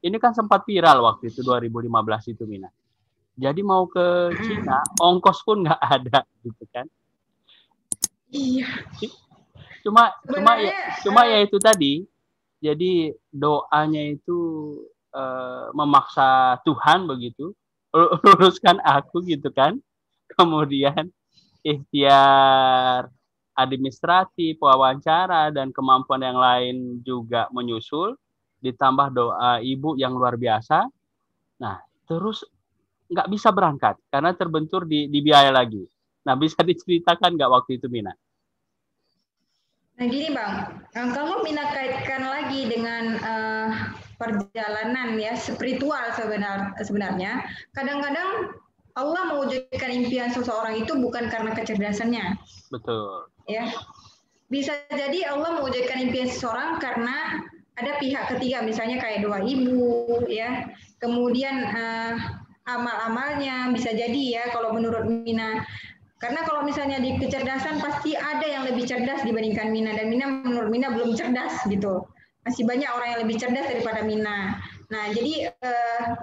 ini kan sempat viral waktu itu 2015 itu Mina. Jadi mau ke Cina, ongkos pun nggak ada gitu kan. Iya. Cuma ya itu tadi. Jadi doanya itu memaksa Tuhan begitu, luruskan aku gitu kan. Kemudian ikhtiar administratif, wawancara dan kemampuan yang lain juga menyusul, ditambah doa ibu yang luar biasa. Nah, terus nggak bisa berangkat karena terbentur di biaya lagi. Nah, bisa diceritakan nggak waktu itu, Mina? Nah gini Bang, kalau Mina kaitkan lagi dengan perjalanan ya spiritual sebenarnya, kadang-kadang Allah mewujudkan impian seseorang itu bukan karena kecerdasannya. Betul. Ya, bisa jadi Allah mewujudkan impian seseorang karena ada pihak ketiga, misalnya kayak doa ibu, ya. Kemudian amal-amalnya bisa jadi ya kalau menurut Mina. Karena kalau misalnya di kecerdasan pasti ada yang lebih cerdas dibandingkan Mina, dan menurut Mina belum cerdas gitu. Masih banyak orang yang lebih cerdas daripada Mina. Nah, jadi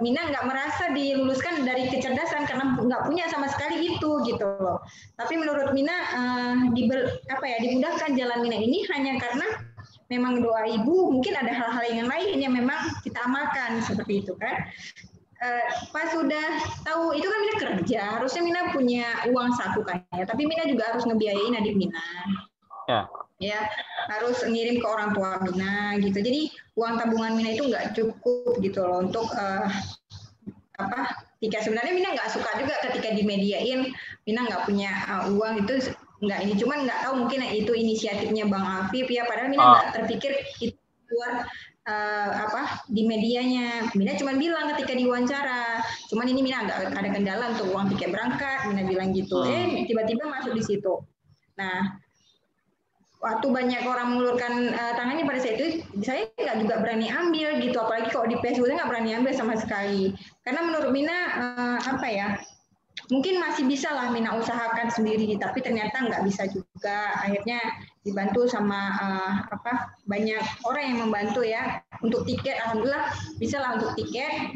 Mina nggak merasa diluluskan dari kecerdasan karena nggak punya sama sekali itu gitu loh. Tapi menurut Mina dimudahkan jalan Mina ini hanya karena memang doa ibu, mungkin ada hal-hal yang lain yang memang kita amalkan seperti itu kan. Pas sudah tahu itu kan Mina kerja, harusnya Mina punya uang saku kan ya, tapi Mina juga harus ngebiayain adik Mina. Ya, harus ngirim ke orang tua Mina gitu. Jadi uang tabungan Mina itu nggak cukup gitu loh untuk tiket. Sebenarnya Mina nggak suka juga ketika dimediain Mina nggak punya uang itu nggak ini, cuman nggak tahu mungkin itu inisiatifnya Bang Afif ya, padahal Mina nggak terpikir itu keluar di medianya. Mina cuma bilang ketika diwawancara, cuman ini Mina nggak ada kendala untuk uang tiket berangkat, Mina bilang gitu. Tiba-tiba masuk di situ. Nah, waktu banyak orang mengulurkan tangannya pada saat itu, saya nggak juga berani ambil gitu, apalagi kalau di Facebook saya nggak berani ambil sama sekali. Karena menurut Mina mungkin masih bisa lah Mina usahakan sendiri, tapi ternyata nggak bisa juga. Akhirnya dibantu sama banyak orang yang membantu ya untuk tiket. Alhamdulillah bisa lah untuk tiket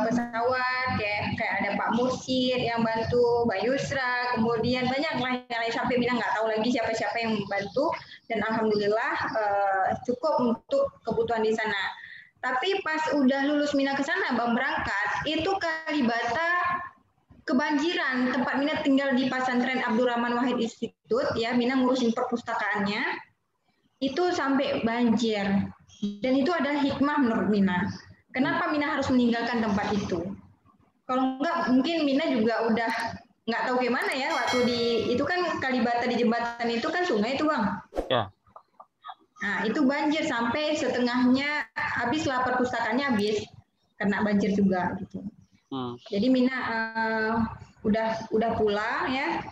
pesawat, kayak ada Pak Mursyid yang bantu, Mbak Yusra, kemudian banyak lah yang lain, sampai Mina nggak tahu lagi siapa-siapa yang membantu, dan alhamdulillah cukup untuk kebutuhan di sana. Tapi pas udah lulus Mina ke sana, Bang berangkat, itu Kalibata kebanjiran. Tempat Mina tinggal di Pesantren Abdurrahman Wahid Institute, ya, Mina ngurusin perpustakaannya, itu sampai banjir. Dan itu ada hikmah menurut Mina. Kenapa Mina harus meninggalkan tempat itu? Kalau enggak, mungkin Mina juga udah nggak tahu gimana ya, waktu itu kan Kalibata di jembatan itu kan sungai itu Bang. Ya. Nah, itu banjir sampai setengahnya habis lah, perpustakaannya habis kena banjir juga gitu. Jadi Mina udah pulang ya,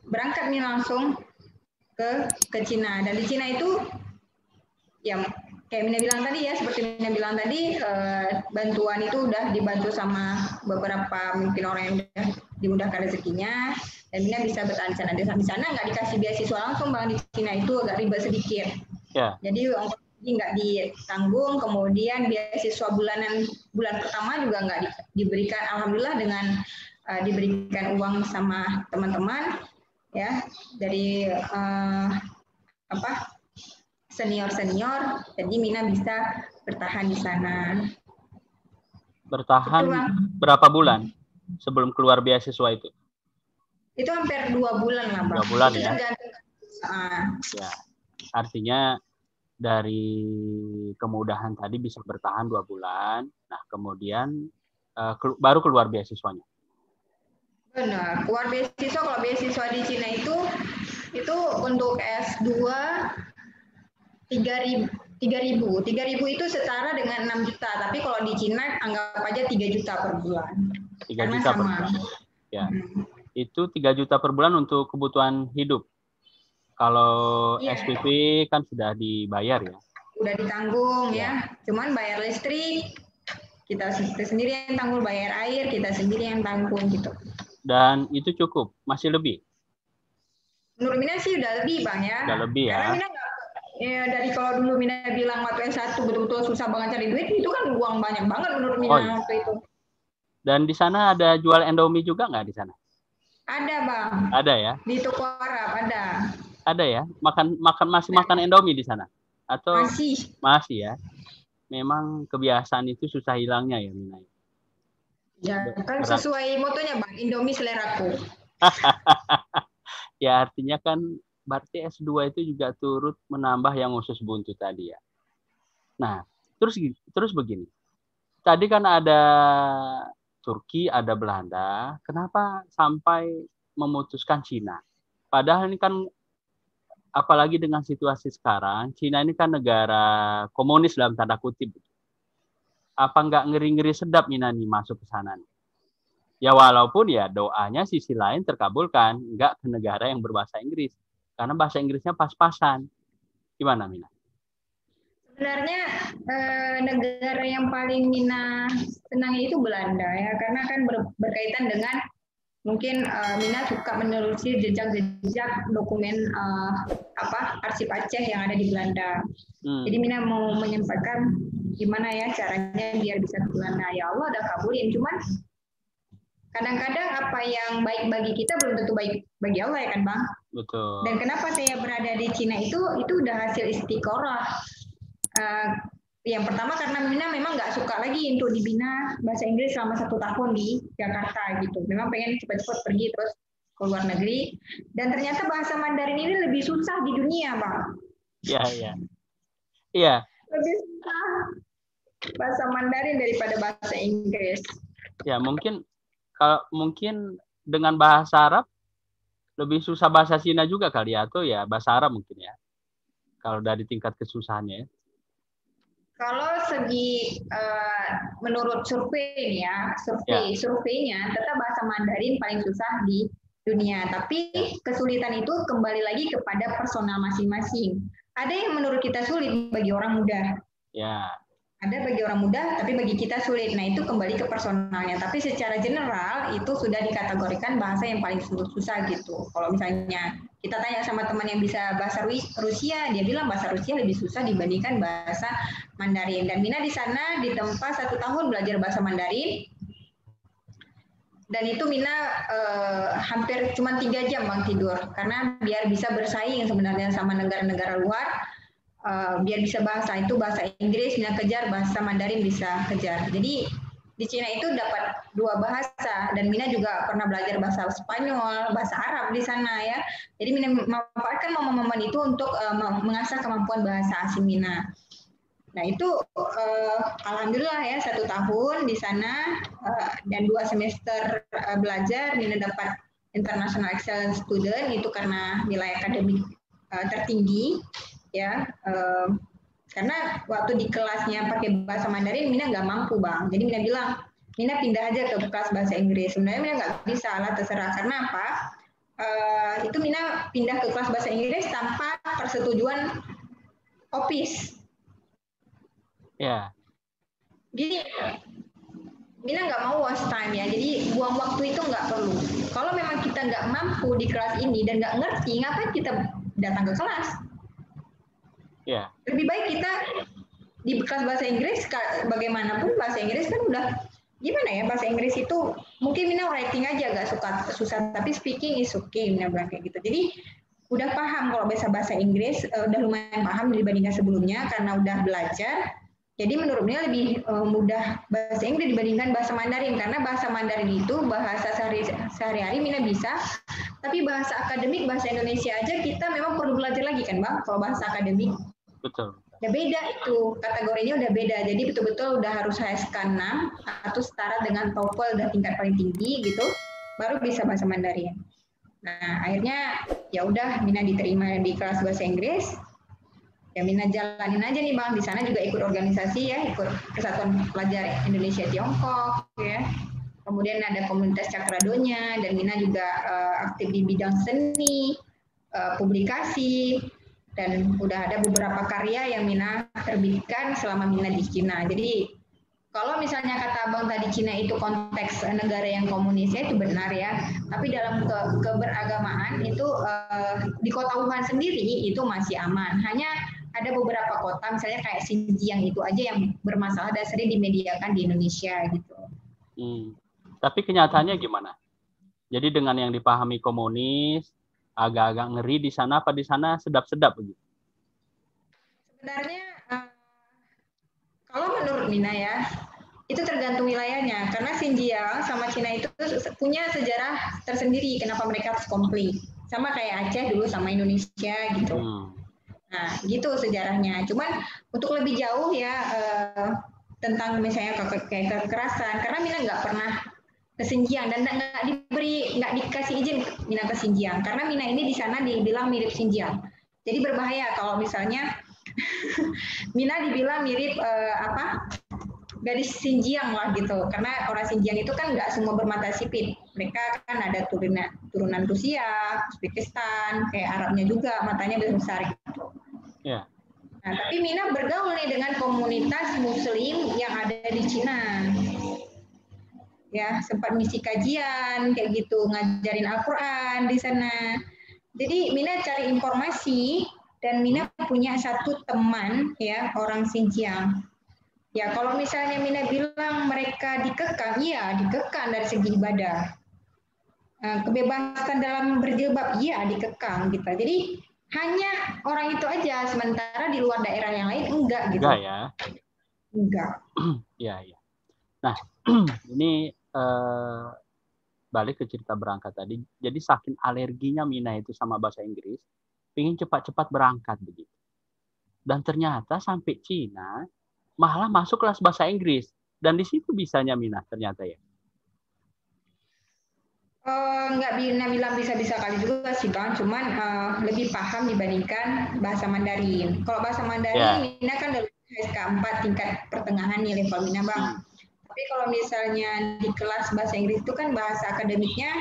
berangkat nih langsung ke Cina. Dan di Cina itu ya kayak Mina bilang tadi ya, seperti Mina bilang tadi, bantuan itu udah dibantu sama beberapa mungkin orang yang udah dimudahkan rezekinya, dan Mina bisa bertahan di sana nggak dikasih beasiswa langsung Bang. Di Cina itu agak ribet sedikit. Ya. Jadi nggak ditanggung, kemudian beasiswa bulan pertama juga nggak diberikan. Alhamdulillah dengan diberikan uang sama teman-teman ya dari senior, jadi Mina bisa bertahan di sana. Bertahan berapa bulan sebelum keluar beasiswa itu? Itu hampir 2 bulan lah Bang. 2 bulan itu ya. Tergantung. Ya. Artinya dari kemudahan tadi bisa bertahan 2 bulan. Nah, kemudian baru keluar beasiswanya. Benar, keluar beasiswa. Kalau beasiswa di Cina itu untuk S2 3.000 itu setara dengan 6 juta. Tapi kalau di Cina anggap aja 3 juta per bulan. 3 juta per bulan. Ya. Itu 3 juta per bulan untuk kebutuhan hidup. Kalau SPP kan sudah dibayar ya. Udah ditanggung ya. Cuman bayar listrik kita sendiri yang tanggung, bayar air kita sendiri yang tanggung gitu. Dan itu cukup, masih lebih? Menurut Mina sih udah lebih Bang ya. Udah lebih ya. Karena Mina dari kalau dulu Mina bilang waktu S1 betul-betul susah banget cari duit, itu kan uang banyak banget menurut Mina waktu itu. Dan di sana ada jual Indomie juga nggak di sana? Ada Bang. Ada ya? Di toko Arab ada. Ada ya? Masih makan Indomie di sana? Atau masih ya? Memang kebiasaan itu susah hilangnya ya, Mina. Ya, kan sesuai motonya Bang, Indomie seleraku. Ya artinya kan berarti S2 itu juga turut menambah yang usus buntu tadi ya. Nah, terus begini. Tadi kan ada Turki, ada Belanda. Kenapa sampai memutuskan Cina? Padahal ini kan apalagi dengan situasi sekarang, Cina ini kan negara komunis dalam tanda kutip. Apa nggak ngeri-ngeri sedap Mina nih masuk ke sana nih? Ya walaupun ya doanya sisi lain terkabulkan, nggak ke negara yang berbahasa Inggris. Karena bahasa Inggrisnya pas-pasan. Gimana Mina? Sebenarnya negara yang paling Mina senangi itu Belanda ya, karena kan berkaitan dengan mungkin Mina suka menelusuri jejak-jejak dokumen arsip Aceh yang ada di Belanda. Jadi Mina mau menyampaikan gimana ya caranya biar bisa ke Belanda. Ya Allah udah kabulin, cuman kadang-kadang apa yang baik bagi kita belum tentu baik bagi Allah ya kan Bang? Betul. Dan kenapa saya berada di Cina itu udah hasil istiqoroh. Yang pertama karena Mina memang nggak suka lagi untuk dibina bahasa Inggris selama 1 tahun di Jakarta gitu. Memang pengen cepat-cepat pergi terus ke luar negeri. Dan ternyata bahasa Mandarin ini lebih susah di dunia, Bang. Iya. Lebih susah bahasa Mandarin daripada bahasa Inggris. Ya mungkin dengan bahasa Arab lebih susah bahasa Cina juga kali ya, atau ya bahasa Arab mungkin ya. Kalau dari tingkat kesusahannya ya. Kalau segi menurut survei ya, surveinya tetap bahasa Mandarin paling susah di dunia. Tapi kesulitan itu kembali lagi kepada personal masing-masing. Ada yang menurut kita sulit bagi orang muda. Ya. Ada bagi orang muda, tapi bagi kita sulit. Nah, itu kembali ke personalnya. Tapi secara general, itu sudah dikategorikan bahasa yang paling susah gitu. Kalau misalnya kita tanya sama teman yang bisa bahasa Rusia, dia bilang bahasa Rusia lebih susah dibandingkan bahasa Mandarin. Dan Mina di sana ditempa 1 tahun belajar bahasa Mandarin. Dan itu Mina hampir cuma 3 jam Bang tidur. Karena biar bisa bersaing sebenarnya sama negara-negara luar, biar bisa bahasa Inggris, Mina kejar, bahasa Mandarin bisa kejar. Jadi di Cina itu dapat 2 bahasa, dan Mina juga pernah belajar bahasa Spanyol, bahasa Arab di sana ya. Jadi Mina memanfaatkan momen-momen itu untuk mengasah kemampuan bahasa asing Mina. Nah itu alhamdulillah ya 1 tahun di sana dan 2 semester belajar, Mina dapat International Excellence Student, itu karena nilai akademik tertinggi. Ya, karena waktu di kelasnya pakai bahasa Mandarin, Mina nggak mampu Bang. Jadi Mina bilang, Mina pindah aja ke kelas bahasa Inggris. Sebenarnya Mina nggak bisa lah, terserah. Karena apa? Itu Mina pindah ke kelas bahasa Inggris tanpa persetujuan OPIS. Ya. Jadi Mina nggak mau waste time ya. Jadi buang waktu itu nggak perlu. Kalau memang kita nggak mampu di kelas ini dan nggak ngerti, ngapain kita datang ke kelas? Ya. Lebih baik kita di kelas bahasa Inggris, bagaimanapun bahasa Inggris kan udah gimana ya, bahasa Inggris itu mungkin Mina writing aja agak susah, tapi speaking is okay, Mina bilang kayak gitu. Jadi udah paham kalau bahasa Inggris, udah lumayan paham dibandingkan sebelumnya karena udah belajar. Jadi menurut Mina lebih mudah bahasa Inggris dibandingkan bahasa Mandarin, karena bahasa Mandarin itu bahasa sehari-hari Mina bisa, tapi bahasa akademik, bahasa Indonesia aja kita memang perlu belajar lagi kan Bang, kalau bahasa akademik. Betul. Udah beda itu, kategorinya udah beda. Jadi betul-betul udah harus HSK 6 atau setara dengan TOEFL udah tingkat paling tinggi gitu, baru bisa bahasa Mandarin. Nah, akhirnya ya udah Mina diterima di kelas bahasa Inggris. Ya Mina jalanin aja nih Bang, di sana juga ikut organisasi ya, ikut Persatuan Pelajar Indonesia Tiongkok ya. Kemudian ada komunitas Cakradonya, dan Mina juga aktif di bidang seni, publikasi, dan udah ada beberapa karya yang Mina terbitkan selama Mina di Cina. Jadi kalau misalnya kata Abang tadi Cina itu konteks negara yang komunis, ya itu benar ya. Tapi dalam keberagamaan itu di kota Wuhan sendiri itu masih aman. Hanya ada beberapa kota misalnya kayak Xinjiang itu aja yang bermasalah dan sering dimediakan di Indonesia gitu. Tapi kenyataannya gimana? Jadi dengan yang dipahami komunis, agak-agak ngeri di sana, apa di sana sedap-sedap begitu? Sebenarnya kalau menurut Mina ya, itu tergantung wilayahnya. Karena Xinjiang sama Cina itu punya sejarah tersendiri kenapa mereka harus konflik. Sama kayak Aceh dulu sama Indonesia gitu. Nah, gitu sejarahnya. Cuman untuk lebih jauh ya tentang misalnya kayak kekerasan, karena Mina nggak pernah ke Xinjiang dan nggak dikasih izin Mina ke Xinjiang karena Mina ini di sana dibilang mirip Xinjiang. Jadi berbahaya kalau misalnya Mina dibilang mirip gadis Xinjiang lah gitu. Karena orang Xinjiang itu kan nggak semua bermata sipit. Mereka kan ada turunan Rusia, Uzbekistan, kayak Arabnya juga matanya besar gitu. Yeah. Nah, tapi Mina bergaul nih dengan komunitas Muslim yang ada di Cina. Ya, sempat misi kajian kayak gitu, ngajarin Al-Qur'an di sana. Jadi Mina cari informasi dan Mina punya satu teman ya, orang Xinjiang. Ya, kalau misalnya Mina bilang mereka dikekang, iya dikekang dari segi ibadah. Kebebasan dalam berjilbab, iya dikekang gitu. Jadi hanya orang itu aja, sementara di luar daerah yang lain enggak gitu. Enggak ya? Enggak. Iya, iya. Nah, ini balik ke cerita berangkat tadi. Jadi saking alerginya Mina itu sama bahasa Inggris, ingin cepat-cepat berangkat begitu. Dan ternyata sampai Cina, malah masuk kelas bahasa Inggris. Dan di situ bisanya Mina ternyata ya. Nggak bilang bisa-bisa kali juga sih Bang, cuman lebih paham dibandingkan bahasa Mandarin. Kalau bahasa Mandarin, Mina kan udah SK4 tingkat pertengahan nih level Mina Bang. Tapi kalau misalnya di kelas bahasa Inggris itu kan bahasa akademiknya,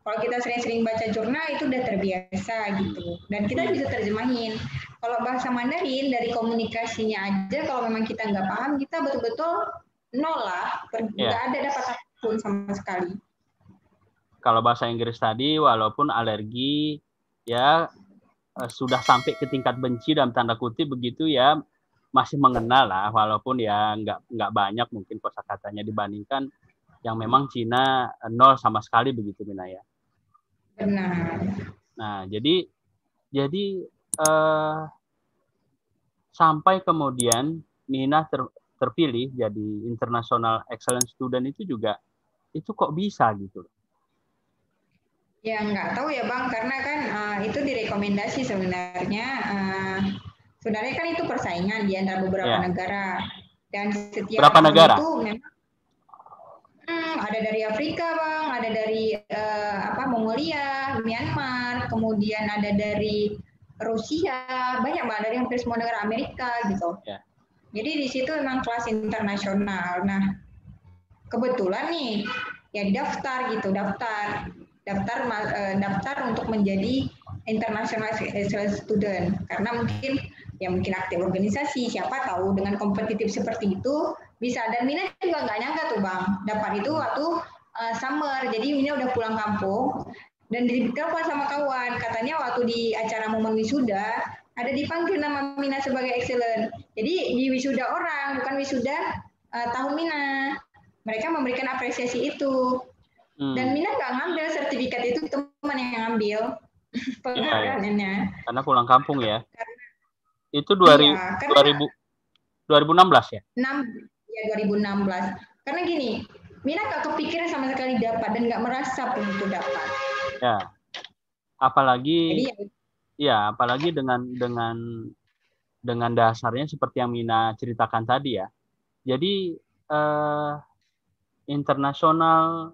kalau kita sering-sering baca jurnal itu udah terbiasa gitu. Dan kita bisa terjemahin. Kalau bahasa Mandarin dari komunikasinya aja, kalau memang kita nggak paham, kita betul-betul nol lah, nggak ada dapat apapun sama sekali. Kalau bahasa Inggris tadi, walaupun alergi, ya sudah sampai ke tingkat benci dalam tanda kutip begitu ya, masih mengenal lah, walaupun ya nggak banyak mungkin kosakatanya dibandingkan yang memang Cina nol sama sekali begitu Mina ya. Benar. Nah jadi sampai kemudian Nina terpilih jadi International Excellence Student itu juga itu kok bisa gitu? Ya nggak tahu ya Bang, karena kan itu direkomendasi sebenarnya. Sebenarnya kan itu persaingan di antara beberapa negara. Dan setiap berapa negara? Itu memang ada dari Afrika Bang, ada dari Mongolia, Myanmar, kemudian ada dari Rusia, banyak Bang, dari hampir semua negara Amerika gitu. Ya. Jadi di situ memang kelas internasional. Nah, kebetulan nih ya daftar untuk menjadi international excellence student karena mungkin aktif organisasi, siapa tahu dengan kompetitif seperti itu bisa. Dan Mina juga nggak nyangka tuh Bang dapat itu waktu summer, jadi Mina udah pulang kampung dan ditelepon sama kawan, katanya waktu di acara momen wisuda ada dipanggil nama Mina sebagai excellent. Jadi di wisuda orang, bukan wisuda tahun Mina, mereka memberikan apresiasi itu. Dan Mina nggak ngambil sertifikat itu, teman yang ngambil penghargaannya. Karena pulang kampung ya. Itu 2016 ya? 2016. Karena gini, Mina nggak kepikiran sama sekali dapat dan nggak merasa pun itu dapat. Ya. Apalagi apalagi dengan dasarnya seperti yang Mina ceritakan tadi ya. Jadi international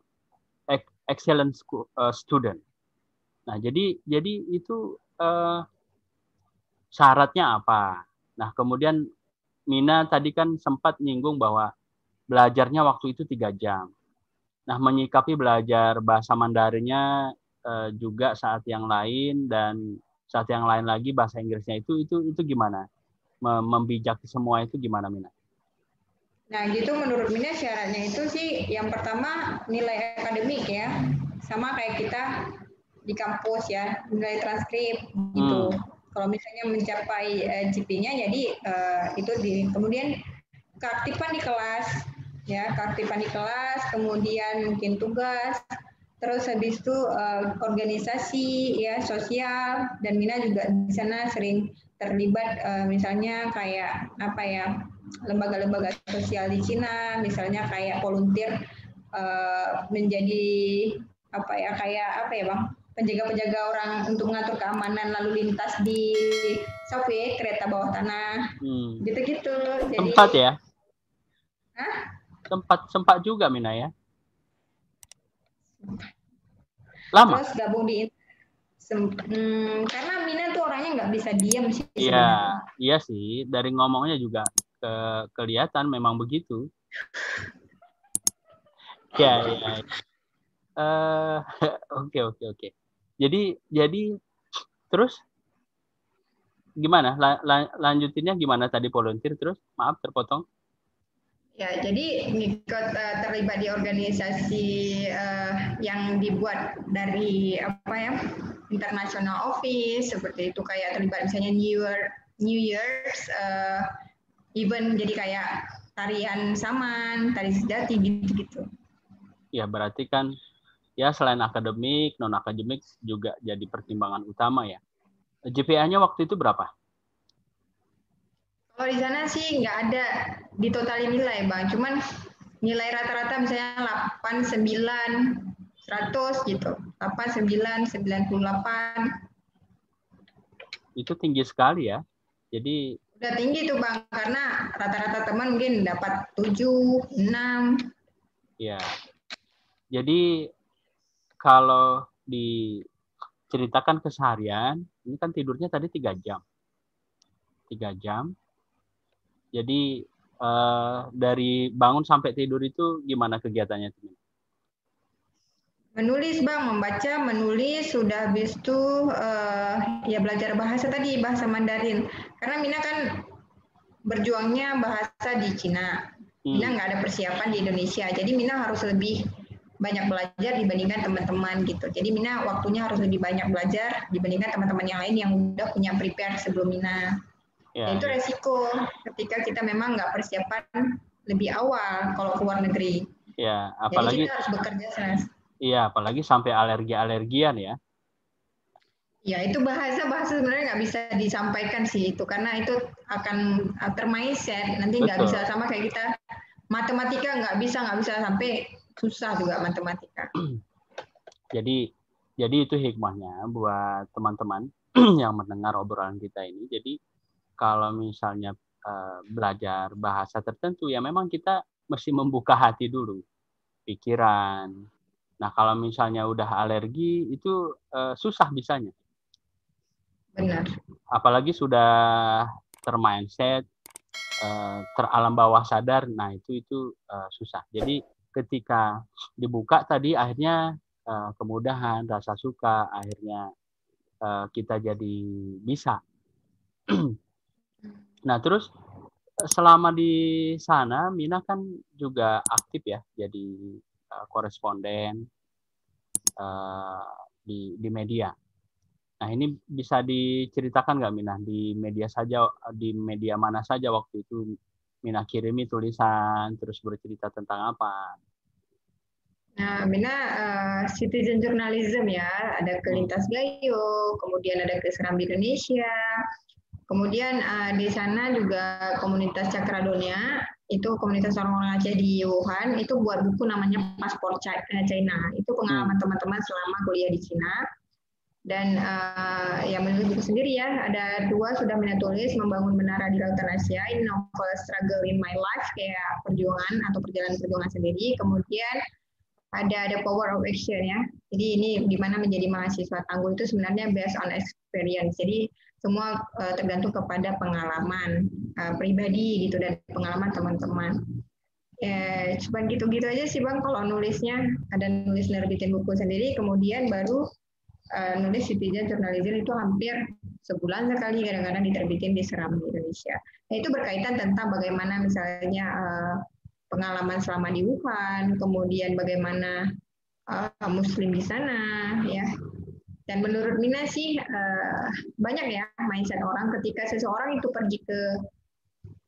excellence student. Nah, jadi itu syaratnya apa? Nah, kemudian Mina tadi kan sempat nyinggung bahwa belajarnya waktu itu 3 jam. Nah, menyikapi belajar bahasa Mandarinnya juga saat yang lain dan saat yang lain lagi bahasa Inggrisnya itu gimana? Membijak semua itu gimana, Mina? Nah, gitu menurut Mina syaratnya itu sih yang pertama nilai akademik ya. Sama kayak kita di kampus ya, nilai transkrip gitu. Kalau misalnya mencapai GP-nya jadi itu kemudian keaktifan di kelas ya, keaktifan di kelas, kemudian mungkin tugas. terus habis itu organisasi ya sosial, dan Mina juga di sana sering terlibat misalnya kayak apa ya, lembaga-lembaga sosial di Cina, misalnya kayak volunteer menjadi apa ya, kayak apa ya Bang, penjaga-penjaga orang untuk mengatur keamanan lalu lintas di subway, kereta bawah tanah, gitu-gitu. Jadi sempat ya? Hah? Sempat juga Mina ya? Lama? Terus gabung di karena Mina tuh orangnya nggak bisa diam sih Iya, sebenarnya. iya sih. Dari ngomongnya juga kelihatan memang begitu. Ya, ya. Oke. Jadi terus gimana? Lanjutinnya gimana tadi volunteer terus? Maaf terpotong. Ya, jadi terlibat di organisasi yang dibuat dari apa ya, international office seperti itu, kayak terlibat misalnya New Year's event, jadi kayak tarian saman, tari sejati gitu-gitu. Ya berarti kan ya selain akademik, non akademik juga jadi pertimbangan utama ya. GPA-nya waktu itu berapa? Kalau di sana sih nggak ada ditotalin nilai Bang, cuman nilai rata-rata misalnya 8, 9, 100 gitu. 8, 9, 98. Itu tinggi sekali ya. Jadi udah tinggi tuh Bang, karena rata-rata teman mungkin dapat 7, 6. Ya. Jadi kalau diceritakan keseharian, ini kan tidurnya tadi 3 jam. 3 jam. Jadi dari bangun sampai tidur itu gimana kegiatannya? Menulis Bang, membaca, menulis, sudah habis itu ya belajar bahasa tadi, bahasa Mandarin. Karena Mina kan berjuangnya bahasa di Cina. Mina nggak ada persiapan di Indonesia, jadi Mina harus lebih banyak belajar dibandingkan teman-teman gitu. Jadi Mina waktunya harus lebih banyak belajar dibandingkan teman-teman yang lain yang udah punya prepare sebelum Mina. Ya, itu resiko ketika kita memang nggak persiapan lebih awal kalau keluar negeri. Ya, apalagi jadi kita harus bekerja keras. Iya, apalagi sampai alergi-alergian ya. Ya, itu bahasa sebenarnya nggak bisa disampaikan sih itu, karena itu akan termindset, nanti nggak bisa sama kayak kita matematika nggak bisa sampai susah juga matematika. Jadi itu hikmahnya buat teman-teman yang mendengar obrolan kita ini. Jadi kalau misalnya belajar bahasa tertentu ya memang kita mesti membuka hati dulu, pikiran. Nah kalau misalnya udah alergi itu susah bisanya. Benar. Apalagi sudah termindset, teralam bawah sadar, nah itu susah. Jadi ketika dibuka tadi akhirnya kemudahan, rasa suka, akhirnya kita jadi bisa. Nah terus selama di sana Mina kan juga aktif ya, jadi koresponden di media. Nah ini bisa diceritakan nggak Mina, di media mana saja waktu itu Mina kirimi tulisan, terus bercerita tentang apa? Nah, Mina citizen journalism ya, ada ke Lintas Gayo, kemudian ada ke Serambi Indonesia, kemudian di sana juga komunitas Cakradonia, itu komunitas orang-orang Aceh di Wuhan, itu buat buku namanya Paspor China, itu pengalaman teman-teman selama kuliah di Cina. Dan ya menurut buku sendiri ya, ada 2 sudah Mina tulis, Membangun Menara di Lautan Asia, ini novel Struggle in My Life, kayak perjuangan atau perjalanan perjuangan sendiri. Kemudian ada Power of Action ya. Jadi ini di mana menjadi mahasiswa tangguh itu sebenarnya based on experience. Jadi semua tergantung kepada pengalaman pribadi gitu dan pengalaman teman-teman. Cuma gitu-gitu aja sih Bang kalau nulisnya. Ada nulis nerbitin buku sendiri, kemudian baru nulis citizen journalism itu hampir sebulan sekali, kadang-kadang diterbitin di Serambi Indonesia. Nah itu berkaitan tentang bagaimana misalnya pengalaman selama di Wuhan, kemudian bagaimana Muslim di sana, ya. Dan menurut Mina sih banyak ya mindset orang ketika seseorang itu pergi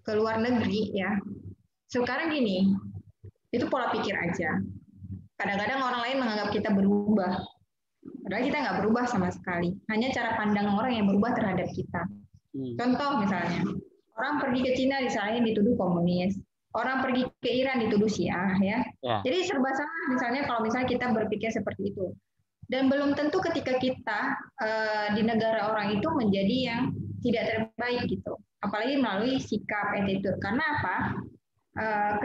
ke luar negeri, ya. Sekarang gini, itu pola pikir aja. Kadang-kadang orang lain menganggap kita berubah. Padahal kita nggak berubah sama sekali. Hanya cara pandang orang yang berubah terhadap kita. Contoh misalnya, orang pergi ke Cina disalahin dituduh komunis. Orang pergi ke Iran dituduh Syiah ya. Jadi serba salah misalnya kalau misalnya kita berpikir seperti itu. Dan belum tentu ketika kita di negara orang itu menjadi yang tidak terbaik gitu. Apalagi melalui sikap, attitude. Karena apa?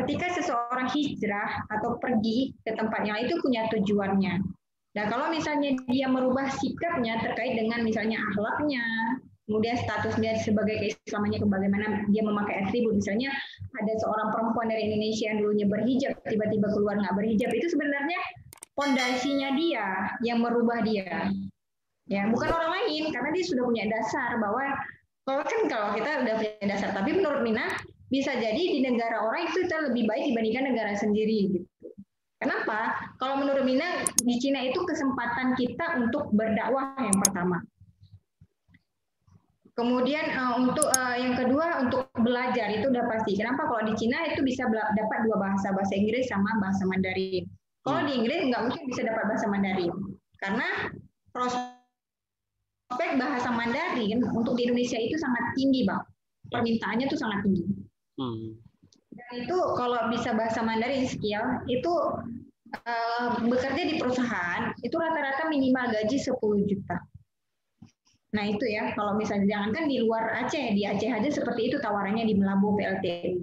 Ketika seseorang hijrah atau pergi ke tempat yang lain itu punya tujuannya. Nah, kalau misalnya dia merubah sikapnya terkait dengan misalnya akhlaknya, kemudian statusnya sebagai keislamannya, bagaimana dia memakai atribut, misalnya ada seorang perempuan dari Indonesia yang dulunya berhijab, tiba-tiba keluar nggak berhijab, itu sebenarnya fondasinya dia yang merubah dia. Ya, bukan orang lain, karena dia sudah punya dasar bahwa kalau kita udah punya dasar, tapi menurut Mina bisa jadi di negara orang itu kita lebih baik dibandingkan negara sendiri gitu. Kenapa? Kalau menurut Mina di Cina itu kesempatan kita untuk berdakwah yang pertama. Kemudian untuk yang kedua untuk belajar itu udah pasti. Kenapa? Kalau di Cina itu bisa dapat dua bahasa Inggris sama bahasa Mandarin. Kalau di Inggris nggak mungkin bisa dapat bahasa Mandarin karena prospek bahasa Mandarin untuk di Indonesia itu sangat tinggi, Bang. Permintaannya tuh sangat tinggi. Dan itu kalau bisa bahasa Mandarin skill itu bekerja di perusahaan itu rata-rata minimal gaji 10 juta. Nah itu ya, kalau misalnya jangankan di luar Aceh, di Aceh aja seperti itu tawarannya di Melabu PLTU.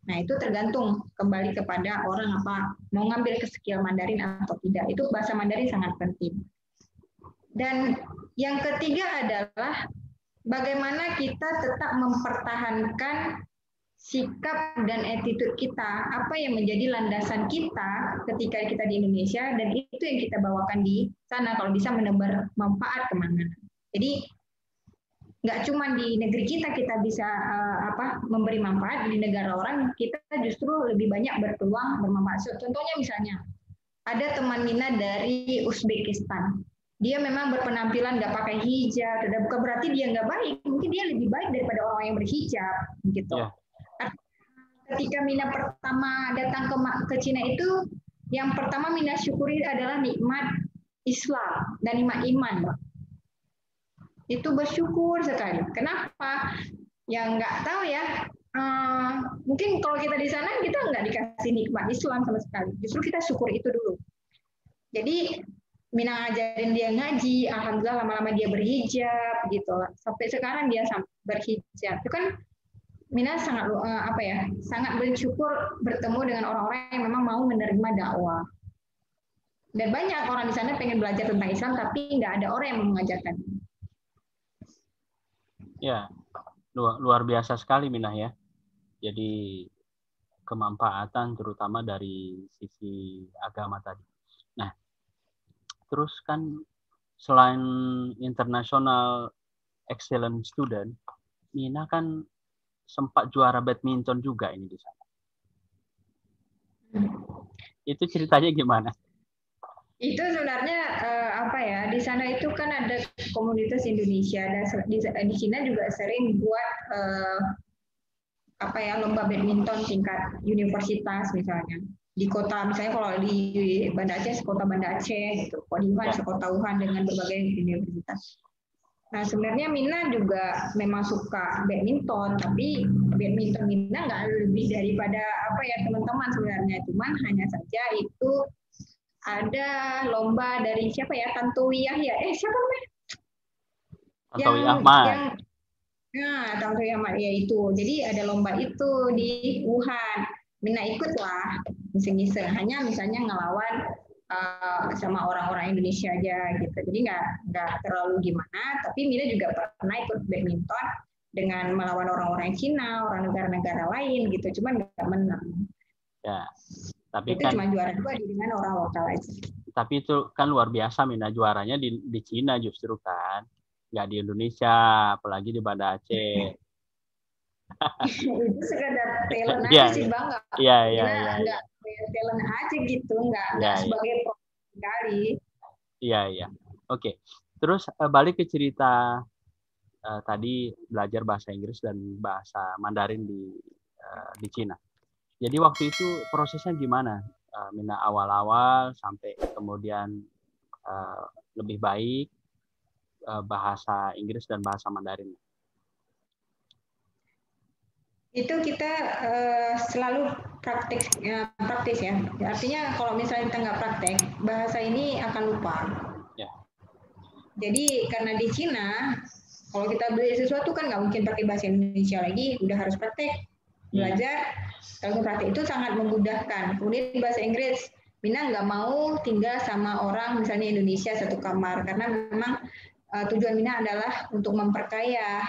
Nah itu tergantung kembali kepada orang apa mau ngambil ke skill Mandarin atau tidak. Itu bahasa Mandarin sangat penting. Dan yang ketiga adalah bagaimana kita tetap mempertahankan sikap dan attitude kita, apa yang menjadi landasan kita ketika kita di Indonesia, dan itu yang kita bawakan di sana kalau bisa menebar manfaat kemana. Jadi nggak cuma di negeri kita bisa memberi manfaat, di negara orang kita justru lebih banyak berpeluang bermanfaat. Contohnya misalnya ada teman Mina dari Uzbekistan, dia memang berpenampilan nggak pakai hijab, bukan berarti dia nggak baik, mungkin dia lebih baik daripada orang yang berhijab gitu. Yeah. Ketika Mina pertama datang ke Cina itu, yang pertama Mina syukuri adalah nikmat Islam dan nikmat iman, Mbak. Itu bersyukur sekali. Kenapa? Yang nggak tahu ya. Mungkin kalau kita di sana kita nggak dikasih nikmat Islam sama sekali. Justru kita syukur itu dulu. Jadi Mina ngajarin dia ngaji, alhamdulillah lama-lama dia berhijab gitu. Sampai sekarang dia berhijab. Itu kan Mina sangat sangat bersyukur bertemu dengan orang-orang yang memang mau menerima dakwah. Dan banyak orang di sana pengen belajar tentang Islam tapi nggak ada orang yang mengajarkan. Ya, luar biasa sekali Minah ya. Jadi kemanfaatan terutama dari sisi agama tadi. Nah, terus kan selain international excellent student, Mina kan sempat juara badminton juga ini di sana. Itu ceritanya gimana? Itu sebenarnya di sana itu kan ada komunitas Indonesia dan di Cina juga sering buat lomba badminton tingkat universitas misalnya. Di kota misalnya kalau di Banda Aceh, kota Banda Aceh gitu, kalau di Wuhan, kota Wuhan dengan berbagai universitas. Nah sebenarnya Mina juga memang suka badminton, tapi badminton Mina nggak lebih daripada teman-teman sebenarnya, cuman hanya saja itu ada lomba dari siapa ya, Tantowi Yahya, siapa namanya? Tantowi Ahmad. Tantowi Ahmad ya itu. Jadi ada lomba itu di Wuhan. Mina ikutlah, iseng-iseng. Hanya misalnya ngelawan sama orang-orang Indonesia aja gitu. Jadi nggak terlalu gimana. Tapi Mina juga pernah ikut badminton dengan melawan orang-orang Cina, orang negara-negara lain gitu. Cuman nggak menang. Ya. Tapi itu kan, cuma juara 2 dengan orang lokal aja. Tapi itu kan luar biasa Mina, juaranya di Cina justru kan. Nggak di Indonesia, apalagi di Banda Aceh. Itu sekadar talent aja sih Bang. Iya. Talent aja gitu, nggak sebagai profesi kali. Iya. Oke. Terus balik ke cerita tadi belajar bahasa Inggris dan bahasa Mandarin di Cina. Jadi waktu itu prosesnya gimana? Mina awal-awal sampai kemudian lebih baik bahasa Inggris dan bahasa Mandarin? Itu kita selalu praktis ya. Artinya kalau misalnya kita nggak praktek, bahasa ini akan lupa. Ya. Jadi karena di Cina, kalau kita beli sesuatu kan nggak mungkin pakai bahasa Indonesia lagi, udah harus praktek. Belajar, kalau praktek itu sangat memudahkan. Kemudian bahasa Inggris, Mina nggak mau tinggal sama orang misalnya Indonesia satu kamar, karena memang tujuan Mina adalah untuk memperkaya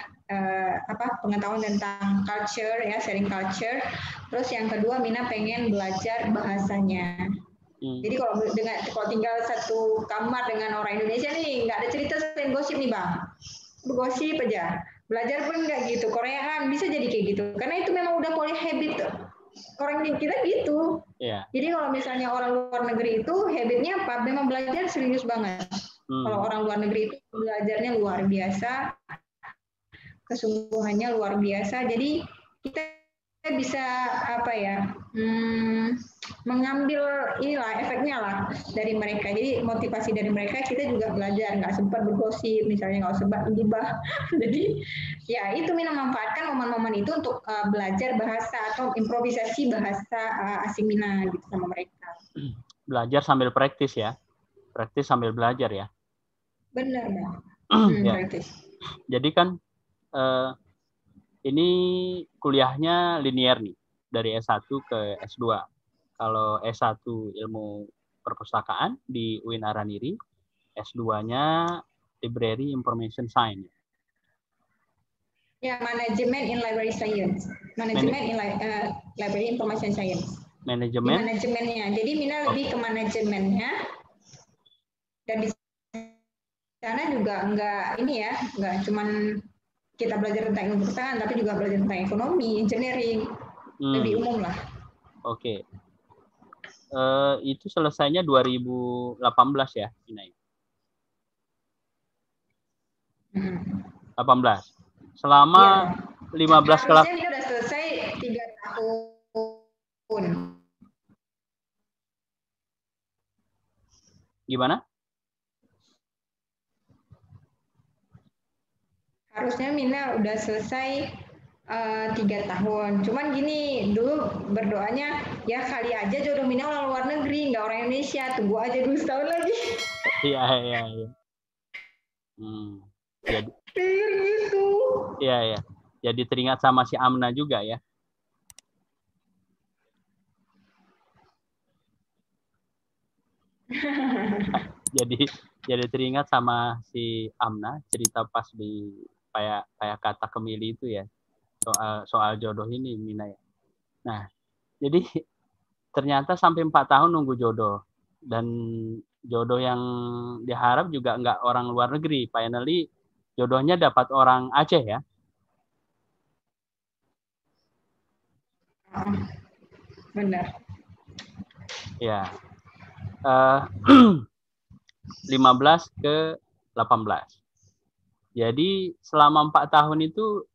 pengetahuan tentang culture ya, sharing culture. Terus yang kedua Mina pengen belajar bahasanya. Jadi kalau tinggal satu kamar dengan orang Indonesia nih nggak ada cerita selain gosip nih Bang, gosip aja. Belajar pun nggak gitu, Koreaan bisa jadi kayak gitu. Karena itu memang udah mulai habit orang kita gitu. Yeah. Jadi kalau misalnya orang luar negeri itu habitnya apa? Memang belajar serius banget. Kalau orang luar negeri itu belajarnya luar biasa, kesungguhannya luar biasa. Jadi kita bisa mengambil inilah efeknya lah dari mereka. Jadi motivasi dari mereka kita juga belajar, nggak sempat bergosip misalnya, nggak sempat gibah. Jadi ya itu Mina manfaatkan momen-momen itu untuk belajar bahasa atau improvisasi bahasa asing Mina gitu sama mereka. Belajar sambil praktis ya, praktis sambil belajar ya. Benar Mbak. Ya. Praktis. Jadi kan ini kuliahnya linear nih, dari S1 ke S2. Kalau S1 ilmu perpustakaan di UIN Araniri, S2-nya Library Information Science. Ya, manajemen in library science. Manajemen in library information science. Manajemen? Di manajemennya. Jadi Mina lebih ke manajemennya. Dan di sana juga enggak cuman kita belajar tentang ilmu perpustakaan, tapi juga belajar tentang ekonomi, engineering, lebih umum lah. Oke. Itu selesainya 2018 ya, Ina? 18. Selama 15 kelas. Harusnya udah selesai 3 tahun. Gimana? Harusnya Mina udah selesai 3 tahun. Cuman gini, dulu berdoanya ya kali aja jodoh Mina orang luar negeri, nggak orang Indonesia. Tunggu aja dulu setahun lagi. Iya. Jadi gitu. Iya. Jadi teringat sama si Amna juga ya. jadi teringat sama si Amna, cerita pas di kayak kata Kemili itu ya, soal jodoh ini Mina ya. Nah, jadi ternyata sampai 4 tahun nunggu jodoh, dan jodoh yang diharap juga nggak orang luar negeri. Finally jodohnya dapat orang Aceh ya. Benar. Ya. 15 ke 18. Jadi selama 4 tahun itu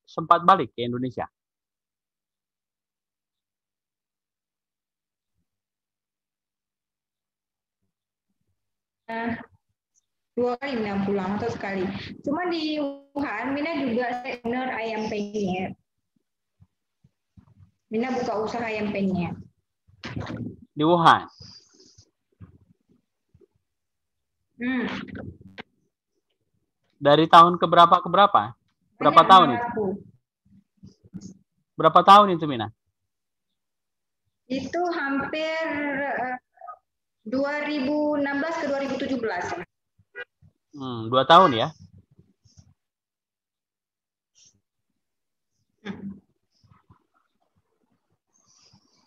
sempat balik ke Indonesia. Dua kali Mina pulang atau sekali. Cuma di Wuhan Mina juga owner ayam penyet. Mina buka usaha ayam penyet. Di Wuhan. Dari tahun ke berapa? Berapa tahun itu? Berapa tahun itu Mina? Itu hampir 2016 ke 2017. 2 tahun ya?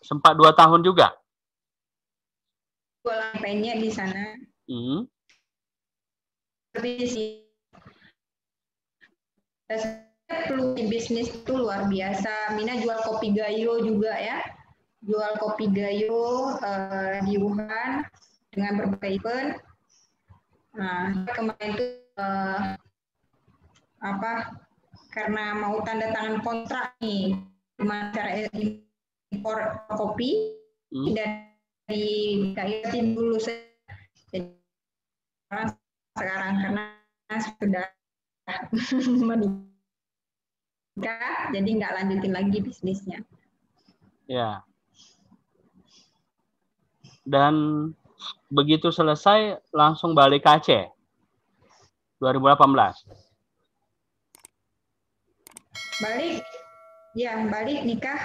Sempat 2 tahun juga? Jualan penyet di sana. Peluang bisnis itu luar biasa. Mina jual kopi gayo juga ya. Jual kopi gayo di Wuhan dengan berbagai event. Nah, kemarin itu karena mau tanda tangan kontrak nih, gimana cara impor kopi dan KIT dulu. Jadi sekarang karena sudah menikah, jadi nggak lanjutin lagi bisnisnya. Ya. Dan begitu selesai langsung balik ke Aceh 2018. Balik nikah.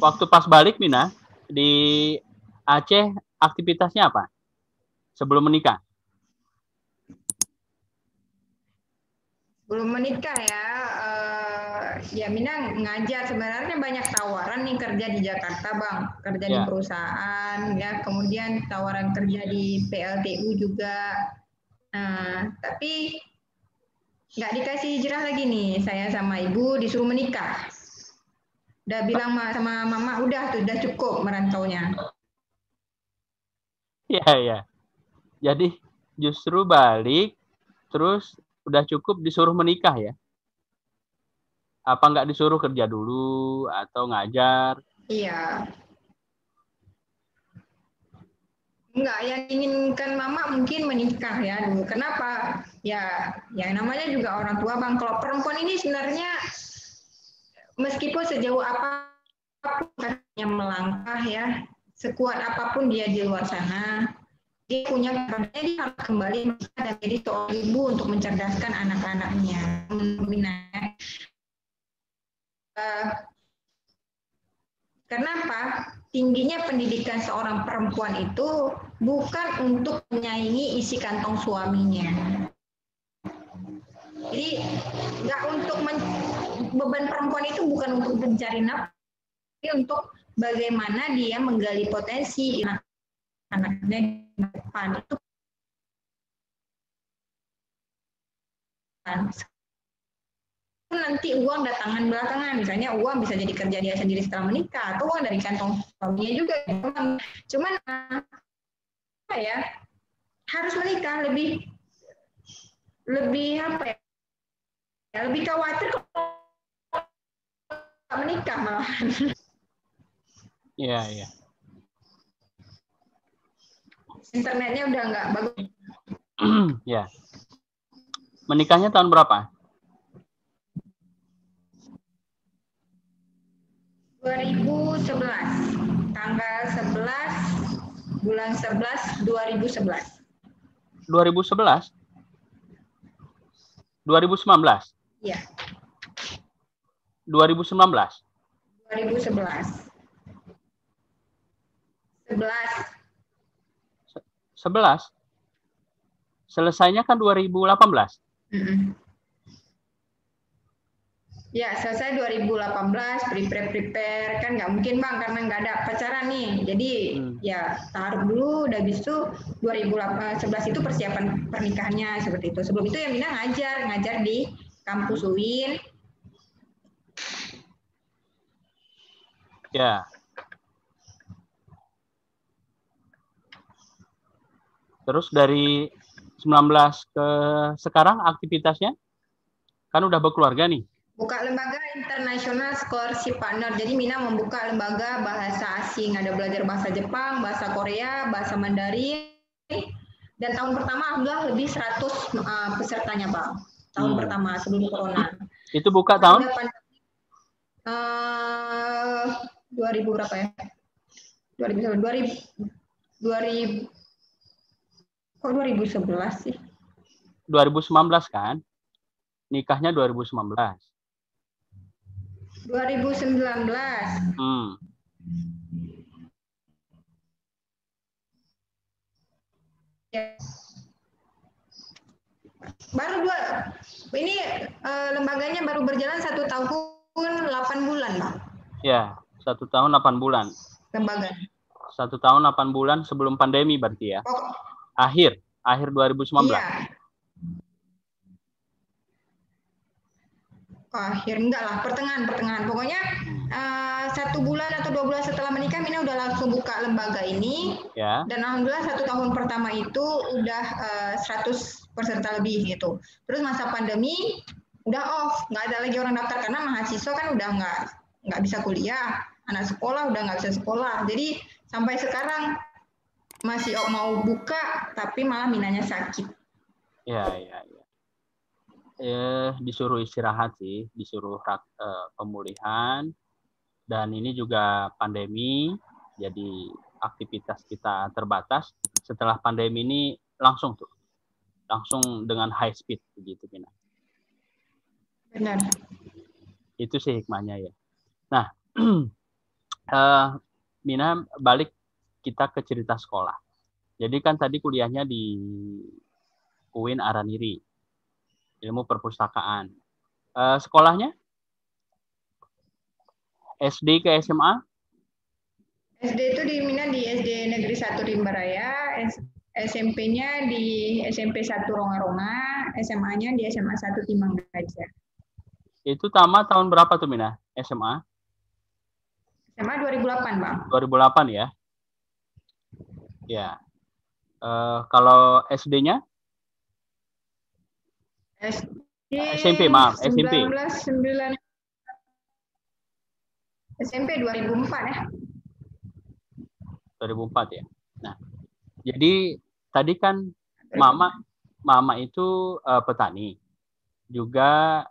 Waktu pas balik Mina di Aceh aktivitasnya apa sebelum menikah? Belum menikah ya Mina ngajar. Sebenarnya banyak tawaran nih kerja di Jakarta Bang, kerja di perusahaan ya, kemudian tawaran kerja di PLTU juga. Tapi nggak dikasih hijrah lagi nih, saya sama ibu disuruh menikah. Udah bilang sama mama udah cukup merantaunya. Iya. Jadi justru balik terus udah cukup disuruh menikah ya? Apa nggak disuruh kerja dulu atau ngajar? Iya. Enggak, yang inginkan mama mungkin menikah ya dulu. Kenapa? Ya namanya juga orang tua Bang. Kalau perempuan ini sebenarnya meskipun sejauh apapun yang melangkah ya, sekuat apapun dia di luar sana, dia punya dia harus kembali menikah dan jadi seorang ibu untuk mencerdaskan anak-anaknya. Kenapa? Tingginya pendidikan seorang perempuan itu bukan untuk menyaingi isi kantong suaminya. Jadi nggak untuk beban perempuan itu bukan untuk mencari nafkah, tapi untuk bagaimana dia menggali potensi anak-anaknya di depan itu. Nanti uang datangan belakangan, misalnya uang bisa jadi kerja dia sendiri setelah menikah atau uang dari kantong suaminya juga. Cuman ya harus menikah lebih apa ya, lebih khawatir kalau menikah malah. Iya. Internetnya udah nggak bagus. Ya. Menikahnya tahun berapa? 2011, tanggal 11 bulan 11 2011. 2011? 2019? Iya. 2019? 2011. 11? Selesainya kan 2018? Ya, selesai 2018, prepare kan nggak mungkin Bang karena nggak ada pacaran nih. Jadi ya taruh dulu, udah habis itu 2011 itu persiapan pernikahannya seperti itu. Sebelum itu ya Mina ngajar di kampus UIN. Ya. Terus dari 19 ke sekarang aktivitasnya kan udah berkeluarga nih. Buka lembaga International Scholarship Partner. Jadi Mina membuka lembaga bahasa asing. Ada belajar bahasa Jepang, bahasa Korea, bahasa Mandarin. Dan tahun pertama alhamdulillah lebih 100 pesertanya Bang. Tahun pertama sebelum corona. Itu buka tahun? 2000 berapa ya? 2000 kok 2011 sih? 2019 kan? Nikahnya 2019. 2019. Ya. Baru ini lembaganya baru berjalan 1 tahun 8 bulan, Bang. Ya, 1 tahun 8 bulan. Lembaga. 1 tahun 8 bulan sebelum pandemi berarti ya? Akhir 2019. Iya. Akhir enggak lah, pertengahan. Pokoknya 1 bulan atau 2 bulan setelah menikah, Mina udah langsung buka lembaga ini. Ya. Dan alhamdulillah 1 tahun pertama itu udah 100 peserta lebih gitu. Terus masa pandemi udah off, nggak ada lagi orang daftar karena mahasiswa kan udah nggak bisa kuliah, anak sekolah udah nggak bisa sekolah. Jadi sampai sekarang masih mau buka, tapi malah Minanya sakit. Ya. Disuruh istirahat sih, disuruh pemulihan, dan ini juga pandemi, jadi aktivitas kita terbatas. Setelah pandemi ini langsung dengan high speed begitu, Mina. Benar. Itu sih hikmahnya ya. Nah, Mina, balik kita ke cerita sekolah. Jadi kan tadi kuliahnya di UIN Araniri, ilmu perpustakaan. Sekolahnya SD ke SMA? SD itu di Mina di SD Negeri 1 Rimbaraya, SMP-nya di SMP 1 Ronga-Ronga, SMA-nya di SMA 1 Timang Gajah. Itu tamat tahun berapa tuh, Mina? SMA? SMA 2008, Bang. 2008 ya? Ya. Kalau SD-nya? SMP, maaf. SMP. 1999. SMP 2004 ya. 2004 ya. Nah, jadi tadi kan mama itu petani. Juga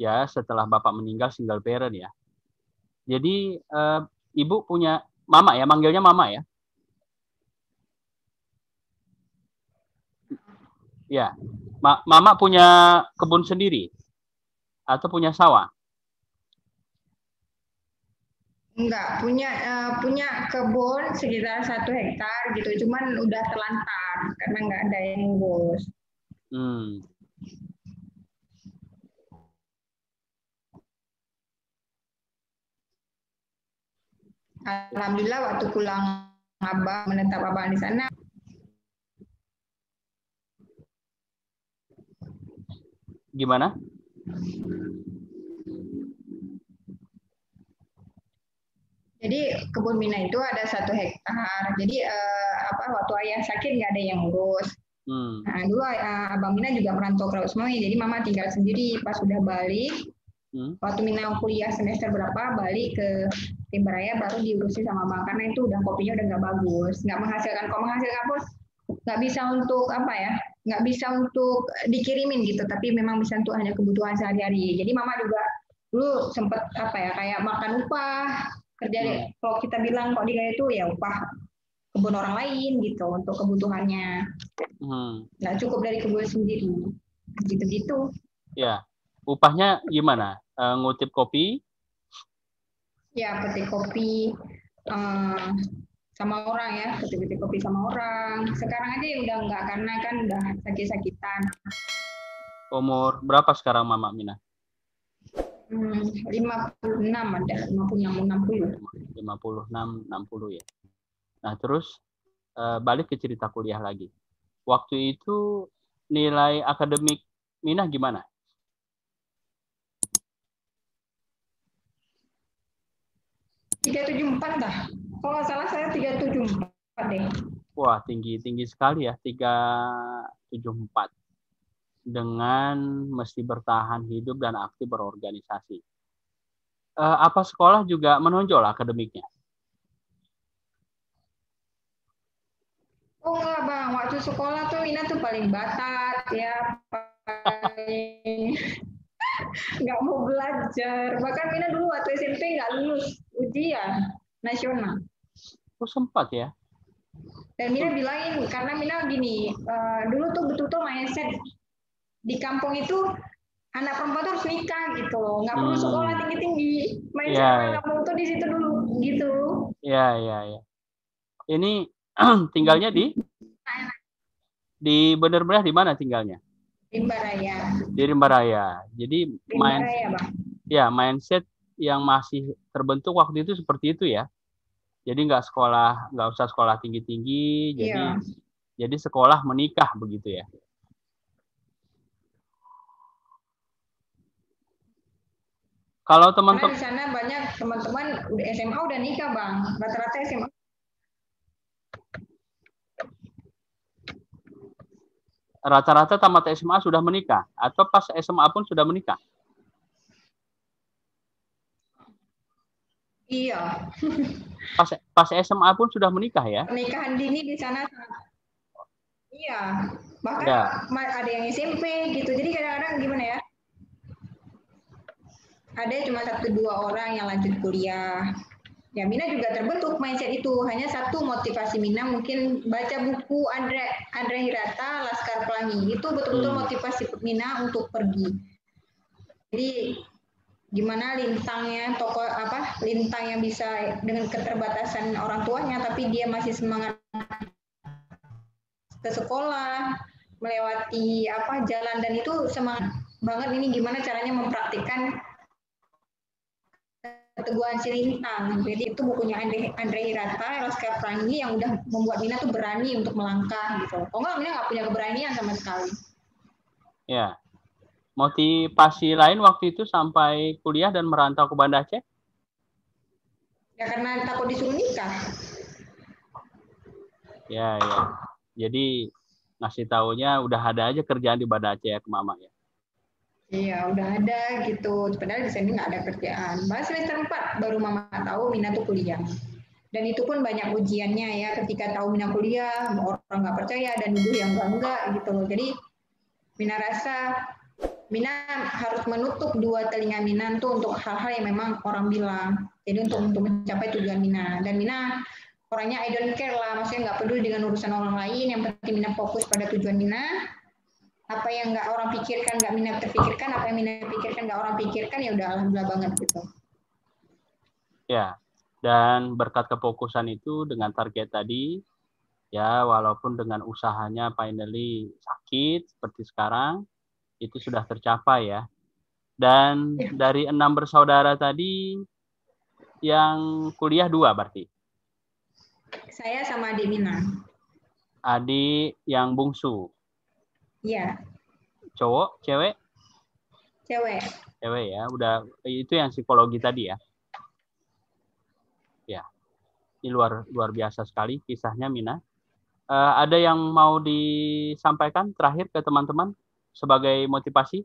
ya setelah bapak meninggal single parent ya. Jadi ibu punya mama ya, manggilnya mama ya? Ya. Mama punya kebun sendiri atau punya sawah? Enggak, punya kebun sekitar 1 hektar gitu, cuman udah terlantar karena nggak ada yang ngurus. Alhamdulillah waktu pulang abang menetap abang di sana. Gimana? Jadi kebun Mina itu ada 1 hektar. Jadi waktu ayah sakit nggak ada yang ngurus. Nah, dulu abang Mina juga merantau ke Rausmoi, jadi mama tinggal sendiri. Pas sudah balik, waktu Mina kuliah semester berapa, balik ke Rimbaraya baru diurusin sama abang karena itu udah kopinya udah nggak bagus, nggak menghasilkan. Kalau menghasilkan pun nggak bisa untuk nggak bisa untuk dikirimin gitu, tapi memang bisa untuk hanya kebutuhan sehari-hari. Jadi mama juga dulu sempat kayak makan upah kerja. Kalau kita bilang kok dia itu ya upah kebun orang lain gitu untuk kebutuhannya. Nggak cukup dari kebun sendiri, gitu-gitu. Ya, upahnya gimana? Ngutip kopi? Ya, petik kopi sama orang ya, petik kopi sama orang. Sekarang aja ya udah enggak karena kan udah sakit-sakitan. Umur berapa sekarang Mama Mina? 56 ada, 56, 60. 56, 60 ya. Nah, terus balik ke cerita kuliah lagi. Waktu itu nilai akademik Mina gimana? .374 dah. Kalau nggak salah saya 374 deh. Wah, tinggi sekali ya, 374. Dengan mesti bertahan hidup dan aktif berorganisasi. Apa sekolah juga menonjol akademiknya? Oh enggak Bang, waktu sekolah tuh Mina tuh paling batat ya, paling nggak mau belajar. Bahkan Mina dulu waktu SMP nggak lulus ujian nasional. Oh sempat ya? Dan Mina bilangin, karena Mina gini, dulu tuh betul-betul mindset di kampung itu anak perempuan tuh harus nikah gitu loh, nggak perlu sekolah tinggi-tinggi. Mindset orang kampung tuh di situ dulu gitu. Iya. Ini tinggalnya di benar-benar di mana tinggalnya? Rimbaraya. Di Rimbaraya. Jadi mindset yang masih terbentuk waktu itu seperti itu ya. Jadi nggak usah sekolah tinggi-tinggi. Jadi sekolah menikah begitu ya. Kalau teman-teman di sana banyak teman-teman SMA udah nikah Bang, rata-rata SMA. Rata-rata tamat SMA sudah menikah atau pas SMA pun sudah menikah? Iya. Pas SMA pun sudah menikah ya? Pernikahan dini di sana. Iya. Bahkan Ya. ada yang SMP gitu. Jadi kadang-kadang gimana ya? Ada cuma 1-2 orang yang lanjut kuliah. Ya, Mina juga terbentuk mindset itu. Hanya satu motivasi Mina mungkin baca buku Andre Hirata, Laskar Pelangi. Itu betul-betul motivasi Mina untuk pergi. Jadi gimana lintangnya lintang yang bisa dengan keterbatasan orang tuanya tapi dia masih semangat ke sekolah, melewati jalan, dan itu semangat banget. Ini gimana caranya mempraktikkan keteguhan si lintang. Jadi itu bukunya Andre Hirata, Laskar Pelangi, yang udah membuat Mina tuh berani untuk melangkah gitu. Oh enggak, Mina nggak punya keberanian sama sekali. Ya. Motivasi lain waktu itu sampai kuliah dan merantau ke Banda Aceh? Ya karena takut disuruh nikah. Ya. Jadi ngasih taunya udah ada aja kerjaan di Banda Aceh ya ke Mama ya? Iya, udah ada gitu. Padahal di sini nggak ada kerjaan. Bahas semester 4 baru Mama tahu Mina tuh kuliah. Dan itu pun banyak ujiannya ya. Ketika tahu Mina kuliah, orang nggak percaya dan nuduh yang enggak gitu loh. Jadi Mina rasa Mina harus menutup dua telinga Mina tuh untuk hal-hal yang memang orang bilang. Jadi untuk mencapai tujuan Mina. Dan Mina orangnya I don't care lah. Maksudnya nggak peduli dengan urusan orang lain. Yang penting Mina fokus pada tujuan Mina. Apa yang nggak orang pikirkan, nggak Mina terpikirkan. Apa yang Mina pikirkan, nggak orang pikirkan. Ya udah alhamdulillah banget gitu. Ya. Dan berkat kefokusan itu dengan target tadi, ya walaupun dengan usahanya finally sakit seperti sekarang, itu sudah tercapai ya. Dan dari 6 bersaudara tadi, yang kuliah 2 berarti? Saya sama adik Mina. Adik yang bungsu? Iya. Cowok, cewek? Cewek. Cewek ya, udah itu yang psikologi tadi ya. Ya, ini luar biasa sekali kisahnya Mina. Ada yang mau disampaikan terakhir ke teman-teman sebagai motivasi?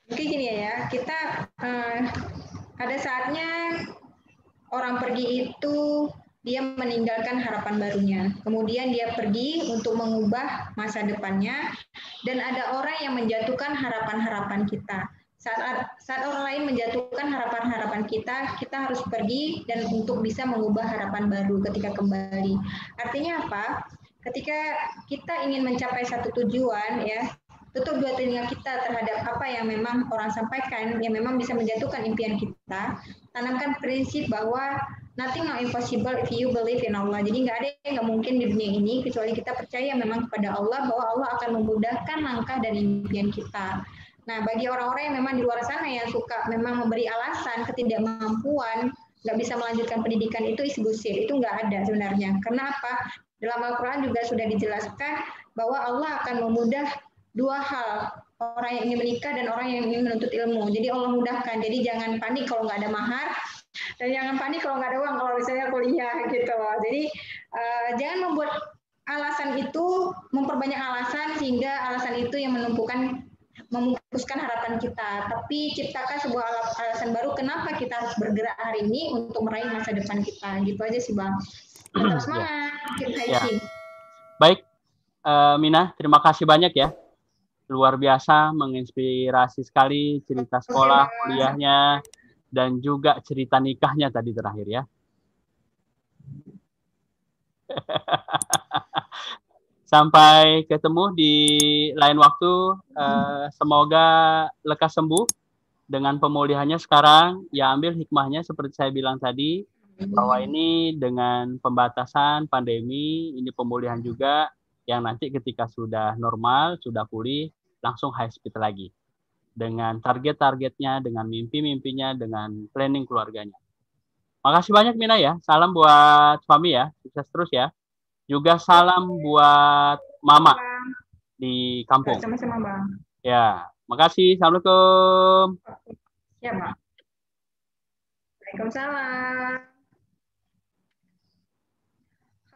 Mungkin gini ya, kita ada saatnya orang pergi itu dia meninggalkan harapan barunya. Kemudian dia pergi untuk mengubah masa depannya, dan ada orang yang menjatuhkan harapan-harapan kita. Saat orang lain menjatuhkan harapan-harapan kita, kita harus pergi dan untuk bisa mengubah harapan baru ketika kembali. Artinya apa? Ketika kita ingin mencapai satu tujuan, ya, tutup dua telinga kita terhadap apa yang memang orang sampaikan, yang memang bisa menjatuhkan impian kita. Tanamkan prinsip bahwa nothing not impossible if you believe in Allah. Jadi nggak ada yang nggak mungkin di dunia ini kecuali kita percaya memang kepada Allah, bahwa Allah akan memudahkan langkah dan impian kita. Nah, bagi orang-orang yang memang di luar sana yang suka memang memberi alasan ketidakmampuan, nggak bisa melanjutkan pendidikan, itu isi busir. Itu nggak ada sebenarnya. Karena apa? Dalam Al-Quran juga sudah dijelaskan bahwa Allah akan memudah dua hal, orang yang ingin menikah dan orang yang ingin menuntut ilmu. Jadi Allah mudahkan. Jadi jangan panik kalau nggak ada mahar, dan jangan panik kalau nggak ada uang kalau misalnya kuliah gitu. Jadi jangan membuat alasan itu, memperbanyak alasan sehingga alasan itu yang memupuskan harapan kita. Tapi ciptakan sebuah alasan baru kenapa kita harus bergerak hari ini untuk meraih masa depan kita. Gitu aja sih Bang. Tetap semangat, keep hiking. Baik, Mina, terima kasih banyak ya. Luar biasa, menginspirasi sekali cerita sekolah, kuliahnya, dan juga cerita nikahnya tadi terakhir ya. Sampai ketemu di lain waktu. Semoga lekas sembuh dengan pemulihannya sekarang. Ya ambil hikmahnya seperti saya bilang tadi, bahwa ini dengan pembatasan pandemi, ini pemulihan juga yang nanti ketika sudah normal, sudah pulih, langsung high speed lagi. Dengan target-targetnya, dengan mimpi-mimpinya, dengan planning keluarganya. Makasih banyak Mina ya. Salam buat suami ya. Sukses terus ya. Juga salam buat Mama di kampung. Sama-sama Bang. Ya, makasih. Assalamualaikum. Ya Bang. Waalaikumsalam.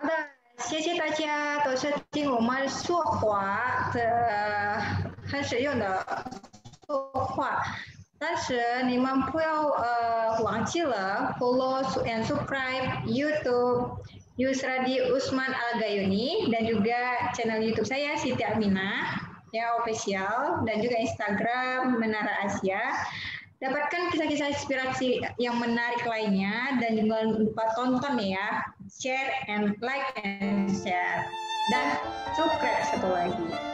好的，谢谢大家都是听我们说话的很实用的说话。但是你们不要忘记了 follow and subscribe YouTube Yusradi Usman Al-Gayuni dan juga channel YouTube saya Siti Aminah ya official dan juga Instagram Menara Asia. Dapatkan kisah-kisah inspirasi yang menarik lainnya dan jangan lupa tonton ya, share and like and share dan subscribe satu lagi.